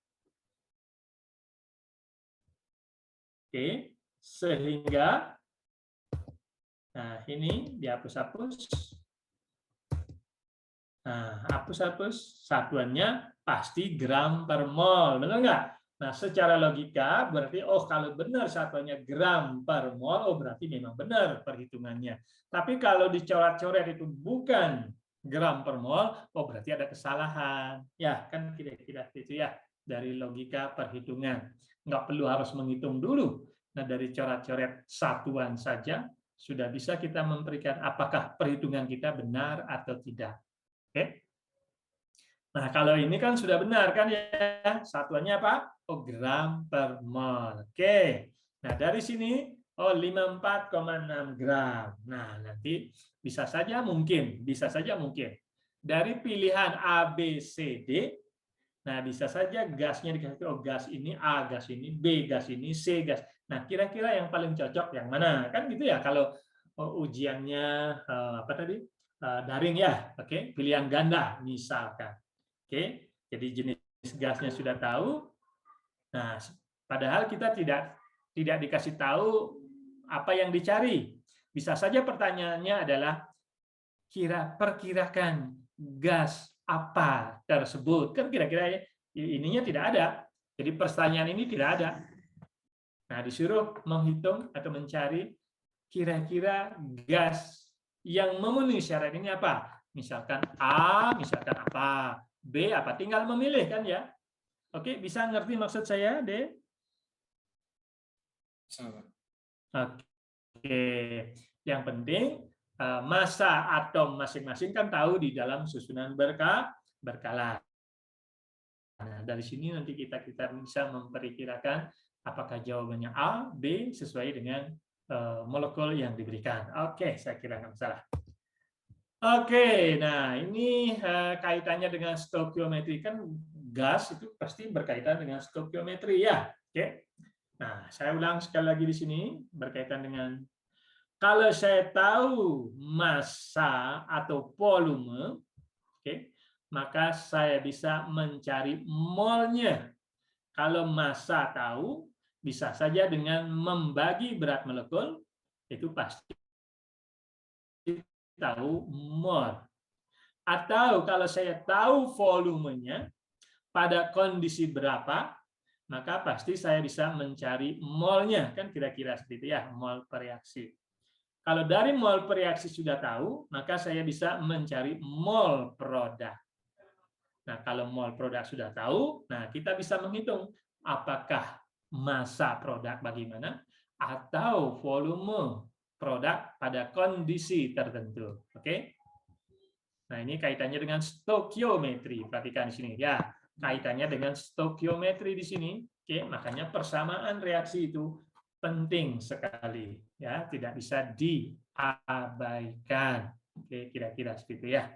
Oke, sehingga nah ini dihapus-hapus. Nah, hapus-hapus, satuannya pasti gram per mol, benar nggak? Nah, secara logika berarti, oh kalau benar satuannya gram per mol, oh berarti memang benar perhitungannya. Tapi kalau dicoret-coret itu bukan gram per mol, oh berarti ada kesalahan. Ya, kan kira-kira itu ya, dari logika perhitungan. Nggak perlu harus menghitung dulu. Nah, dari coret-coret satuan saja, sudah bisa kita memberikan apakah perhitungan kita benar atau tidak. Oke. Nah, kalau ini kan sudah benar kan ya? Satuannya apa? Oh, gram per mol. Oke. Nah, dari sini 54,6 gram. Nah, nanti bisa saja mungkin dari pilihan A, B, C, D. Nah, bisa saja gasnya dikasih, oh gas ini A, gas ini B, gas ini C, gas. Nah, kira-kira yang paling cocok yang mana? Kan gitu ya kalau ujiannya apa tadi? Daring ya. Oke, pilihan ganda misalkan. Oke, jadi jenis gasnya sudah tahu. Nah, padahal kita tidak dikasih tahu apa yang dicari. Bisa saja pertanyaannya adalah perkirakan gas apa tersebut. Kan kira-kira ininya tidak ada. Jadi pertanyaan ini tidak ada. Nah, disuruh menghitung atau mencari kira-kira gas yang memenuhi syarat ini apa. Misalkan A, misalkan apa. B apa? Tinggal memilih kan ya. Oke, bisa ngerti maksud saya, D? Oke. Yang penting massa atom masing-masing kan tahu di dalam susunan berkala. Nah, dari sini nanti kita bisa memperkirakan apakah jawabannya A, B sesuai dengan molekul yang diberikan. Oke, saya kira nggak masalah. Oke, nah ini kaitannya dengan stokiometri, kan gas itu pasti berkaitan dengan stokiometri ya. Oke. Nah, saya ulang sekali lagi di sini berkaitan dengan kalau saya tahu massa atau volume, oke, maka saya bisa mencari molnya. Kalau massa tahu, bisa saja dengan membagi berat molekul itu pasti tahu mol. Atau kalau saya tahu volumenya pada kondisi berapa, maka pasti saya bisa mencari molnya, kan kira-kira seperti itu ya, mol per reaksi. Kalau dari mol per reaksi sudah tahu, maka saya bisa mencari mol produk. Nah, kalau mol produk sudah tahu, nah kita bisa menghitung apakah massa produk bagaimana atau volume produk pada kondisi tertentu. Oke? Nah, ini kaitannya dengan stokiometri. Perhatikan di sini ya. Kaitannya dengan stokiometri di sini. Oke, makanya persamaan reaksi itu penting sekali ya, tidak bisa diabaikan. Oke, kira-kira seperti itu ya.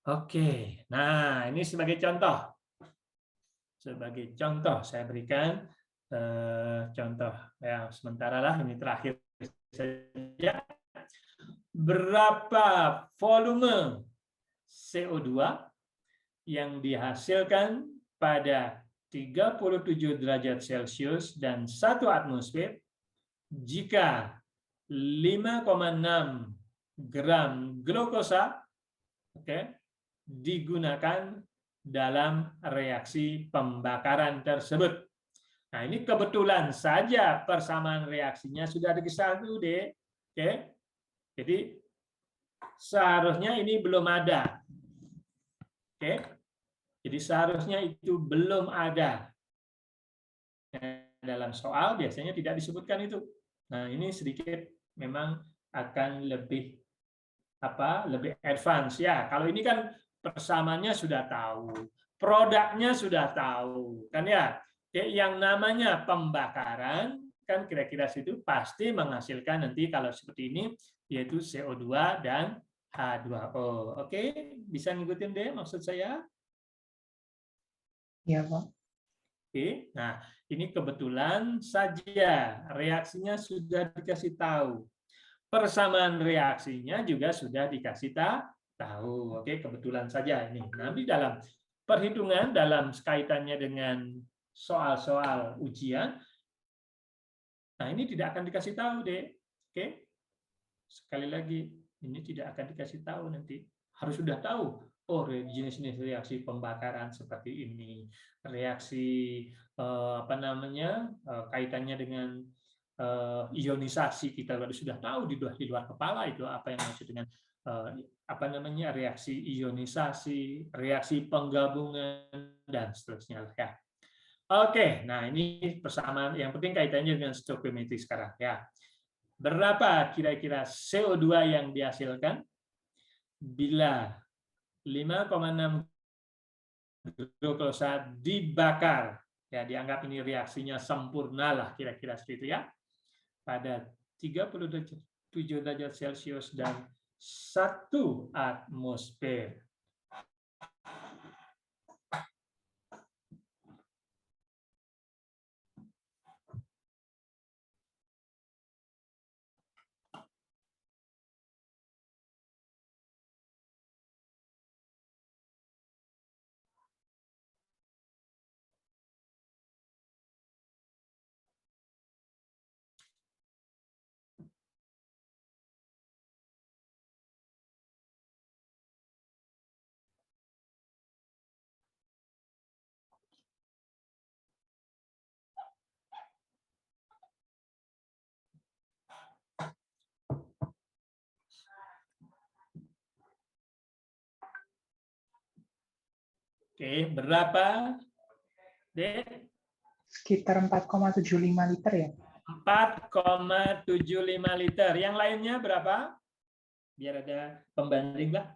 Oke. Nah, ini sebagai contoh. Sebagai contoh saya berikan contoh ya, sementara lah ini terakhir saja. Berapa volume CO2 yang dihasilkan pada 37 derajat Celcius dan 1 atmosfer jika 5,6 gram glukosa digunakan dalam reaksi pembakaran tersebut. Nah, ini kebetulan saja persamaan reaksinya sudah dikisah dulu deh. Oke. Jadi seharusnya ini belum ada. Oke. Jadi seharusnya itu belum ada. Dalam soal biasanya tidak disebutkan itu. Nah, ini sedikit memang akan lebih advance ya. Kalau ini kan persamaannya sudah tahu, produknya sudah tahu, kan ya. Yang namanya pembakaran kan kira-kira situ pasti menghasilkan nanti kalau seperti ini yaitu CO2 dan H2O. Oke, bisa ngikutin deh maksud saya? Ya, Pak. Oke, nah ini kebetulan saja reaksinya sudah dikasih tahu. Persamaan reaksinya juga sudah dikasih tahu. Oke, kebetulan saja ini. Nanti dalam perhitungan, dalam kaitannya dengan soal-soal ujian, nah ini tidak akan dikasih tahu, deh. Oke, sekali lagi, ini tidak akan dikasih tahu nanti. Harus sudah tahu. Oh, jenis-jenis reaksi pembakaran seperti ini, reaksi kaitannya dengan ionisasi kita sudah tahu di luar kepala itu apa yang maksud dengan reaksi ionisasi, reaksi penggabungan dan seterusnya ya. Oke, nah ini persamaan yang penting kaitannya dengan stokiometri sekarang ya. Berapa kira-kira CO2 yang dihasilkan bila 5,6 glukosa dibakar. Ya, dianggap ini reaksinya sempurna lah, kira-kira seperti itu ya. Pada 37 derajat Celcius dan 1 atmosfer. Oke, berapa? Dek? Sekitar 4,75 liter ya. 4,75 liter. Yang lainnya berapa? Biar ada pembanding lah.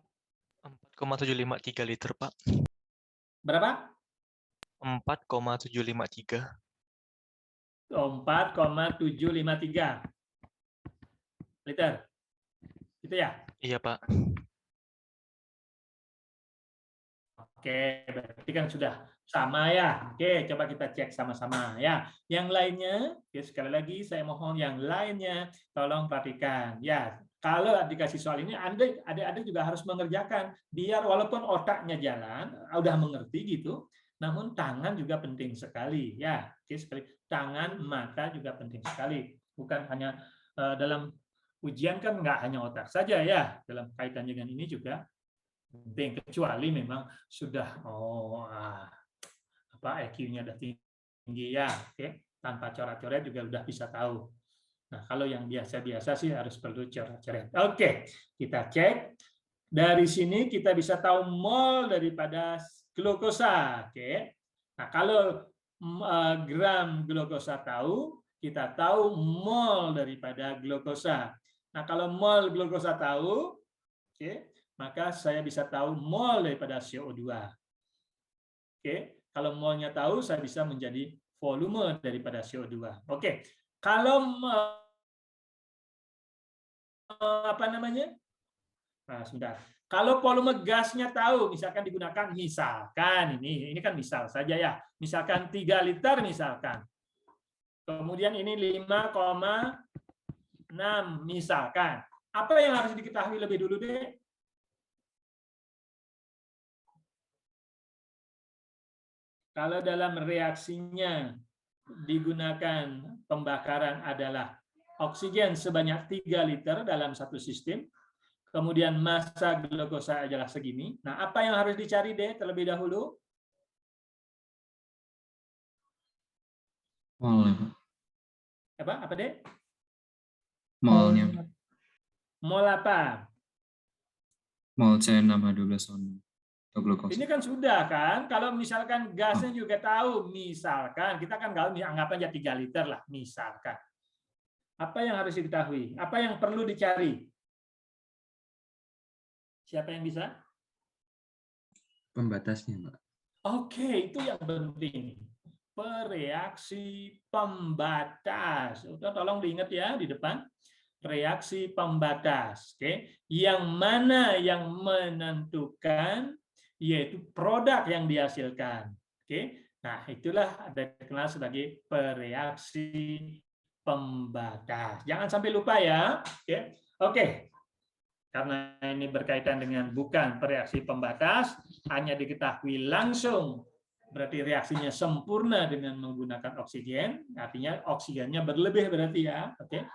4,753 liter, Pak. Berapa? 4,753. 4,753 liter. Itu ya? Iya, Pak. Oke, berarti kan sudah sama ya. Oke, coba kita cek sama-sama ya. Yang lainnya, ya sekali lagi saya mohon yang lainnya tolong perhatikan. Ya, kalau dikasih soal ini, adik-adik juga harus mengerjakan. Biar walaupun otaknya jalan, udah mengerti gitu, namun tangan juga penting sekali. Ya, oke sekali. Tangan, mata juga penting sekali. Bukan hanya dalam ujian kan nggak hanya otak saja ya. Dalam kaitan dengan ini juga penting, kecuali memang sudah IQ-nya udah tinggi ya, oke, tanpa coret-coret juga udah bisa tahu. Nah, kalau yang biasa-biasa sih harus perlu coret-coret. Oke, kita cek. Dari sini kita bisa tahu mol daripada glukosa, oke. Nah, kalau gram glukosa tahu, kita tahu mol daripada glukosa. Nah, kalau mol glukosa tahu, oke, maka saya bisa tahu mol daripada CO2. Oke, kalau molnya tahu, saya bisa menjadi volume daripada CO2. Oke, kalau apa namanya? Nah, sebentar. Kalau volume gasnya tahu, misalkan digunakan, misalkan ini kan misal saja ya, misalkan 3 liter misalkan. Kemudian ini 5,6 misalkan. Apa yang harus diketahui lebih dulu deh? Kalau dalam reaksinya digunakan pembakaran adalah oksigen sebanyak 3 liter dalam satu sistem, kemudian massa glukosa adalah segini. Nah, apa yang harus dicari deh terlebih dahulu? Mol, Apa deh? molnya. Mol apa? Mol C6H12O6. Ini kan sudah kan, kalau misalkan gasnya juga tahu, misalkan, kita kan anggap aja 3 liter lah, misalkan. Apa yang harus diketahui? Apa yang perlu dicari? Siapa yang bisa? Pembatasnya, Pak. Oke, itu yang penting. Reaksi pembatas. Tolong diingat ya di depan. Reaksi pembatas. Oke, yang mana yang menentukan yaitu produk yang dihasilkan. Oke, nah itulah ada dikenal sebagai pereaksi pembatas. Jangan sampai lupa ya. Oke. Karena ini berkaitan dengan bukan pereaksi pembatas, hanya diketahui langsung. Berarti reaksinya sempurna dengan menggunakan oksigen, artinya oksigennya berlebih berarti ya. Oke.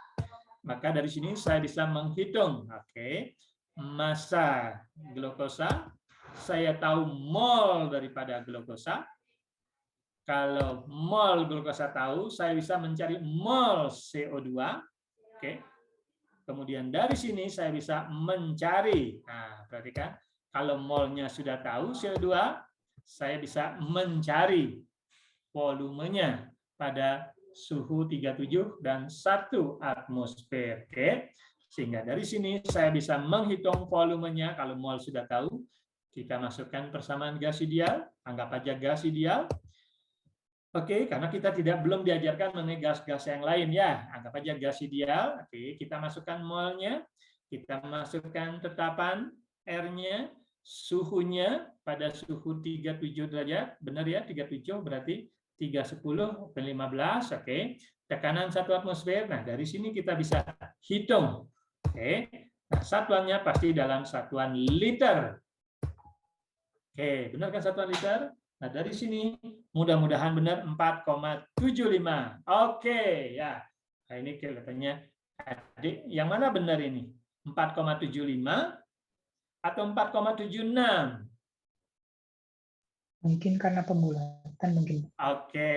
Maka dari sini saya bisa menghitung, oke, massa glukosa. Saya tahu mol daripada glukosa. Kalau mol glukosa tahu, saya bisa mencari mol CO2. Oke. Kemudian dari sini saya bisa mencari. Nah, perhatikan. Kalau molnya sudah tahu CO2, saya bisa mencari volumenya pada suhu 37 dan 1 atmosfer. Oke. Sehingga dari sini saya bisa menghitung volumenya kalau mol sudah tahu. Kita masukkan persamaan gas ideal, anggap aja gas ideal. Oke, karena kita belum diajarkan mengenai gas-gas yang lain ya. Anggap aja gas ideal. Oke, kita masukkan molnya, kita masukkan tetapan R-nya, suhunya pada suhu 37 derajat. Benar ya, 37 berarti 310 ke 15. Oke, tekanan 1 atmosfer. Nah, dari sini kita bisa hitung. Oke, nah, satuannya pasti dalam satuan liter. Oke, benar kan satuan liter? Nah, dari sini mudah-mudahan benar 4,75. Oke, ya. Nah, ini kelihatannya adik yang mana benar ini? 4,75 atau 4,76? Mungkin karena pembulatan mungkin. Oke.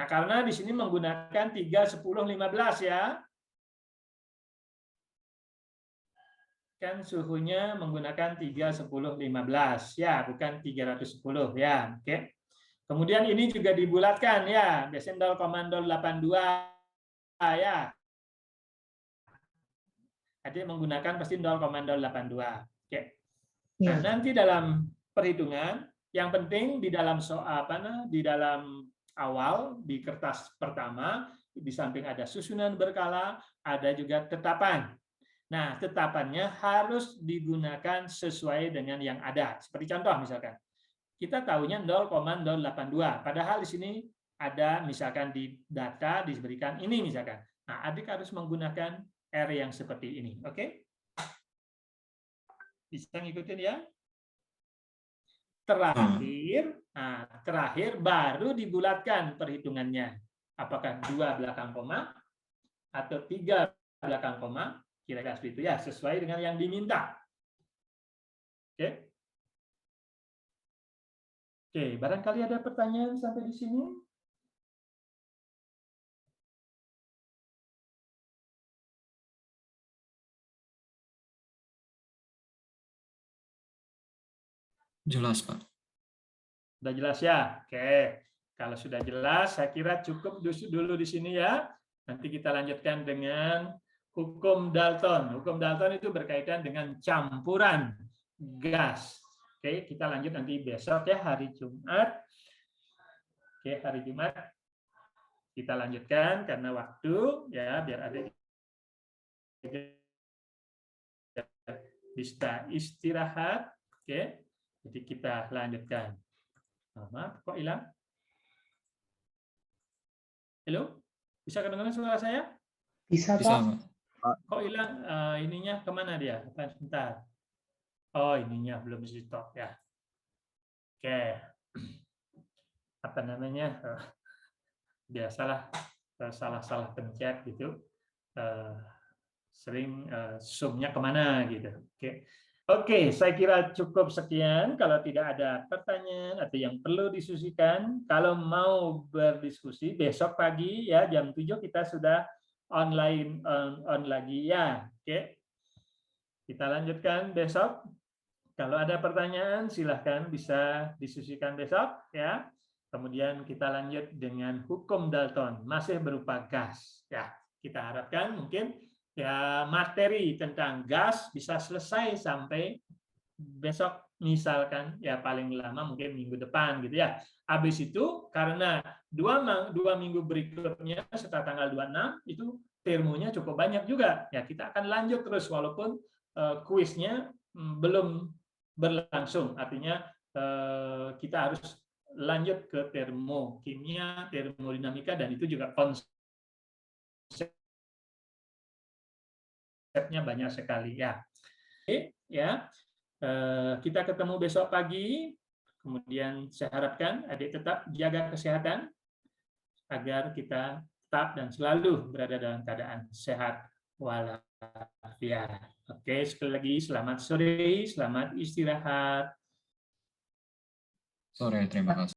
Nah, karena di sini menggunakan 3, 10, 15 ya. Kan suhunya menggunakan 3, 10, 15 ya, bukan 310 ya. Oke. Kemudian ini juga dibulatkan ya, biasanya 0,082 ya. Adik menggunakan pasti 0,082. Oke. Nah, nanti dalam perhitungan yang penting di dalam soal di dalam awal di kertas pertama di samping ada susunan berkala, ada juga tetapan. Nah, tetapannya harus digunakan sesuai dengan yang ada. Seperti contoh misalkan, kita tahunya 0,082. Padahal di sini ada misalkan di data diberikan ini misalkan. Nah, adik harus menggunakan R yang seperti ini. Oke? Bisa ngikutin ya? Terakhir baru dibulatkan perhitungannya. Apakah 2 belakang koma atau 3 belakang koma? Kira-kira seperti itu ya, sesuai dengan yang diminta. Oke. Oke, barangkali ada pertanyaan sampai di sini? Jelas, Pak. Sudah jelas ya? Oke. Kalau sudah jelas, saya kira cukup dulu di sini ya. Nanti kita lanjutkan dengan hukum Dalton. Hukum Dalton itu berkaitan dengan campuran gas. Oke, kita lanjut nanti besok ya, hari Jumat. Oke, hari Jumat kita lanjutkan karena waktu ya, biar ada bisa istirahat. Oke, jadi kita lanjutkan. Maaf, kok hilang? Halo, bisa kedengaran suara saya? Bisa, Pak. Kok hilang ininya kemana dia? Sebentar. Oh, ininya belum di stop ya. Oke. Apa namanya? Biasalah salah pencet gitu. Sering zoom-nya kemana gitu. Oke, saya kira cukup sekian. Kalau tidak ada pertanyaan atau yang perlu diskusikan, kalau mau berdiskusi besok pagi ya jam 7 kita sudah online on lagi ya. Oke. Kita lanjutkan besok. Kalau ada pertanyaan silahkan bisa diskusikan besok ya. Kemudian kita lanjut dengan hukum Dalton masih berupa gas ya. Kita harapkan mungkin ya materi tentang gas bisa selesai sampai besok misalkan ya paling lama mungkin minggu depan gitu ya. Habis itu karena dua minggu berikutnya setelah tanggal 26 itu termonya cukup banyak juga ya, kita akan lanjut terus walaupun kuisnya belum berlangsung, artinya kita harus lanjut ke termokimia, termodinamika, dan itu juga konsepnya banyak sekali ya. Oke, ya. Kita ketemu besok pagi. Kemudian saya harapkan adik tetap jaga kesehatan agar kita tetap dan selalu berada dalam keadaan sehat walafiat. Oke, sekali lagi selamat sore, selamat istirahat. Sore, terima kasih.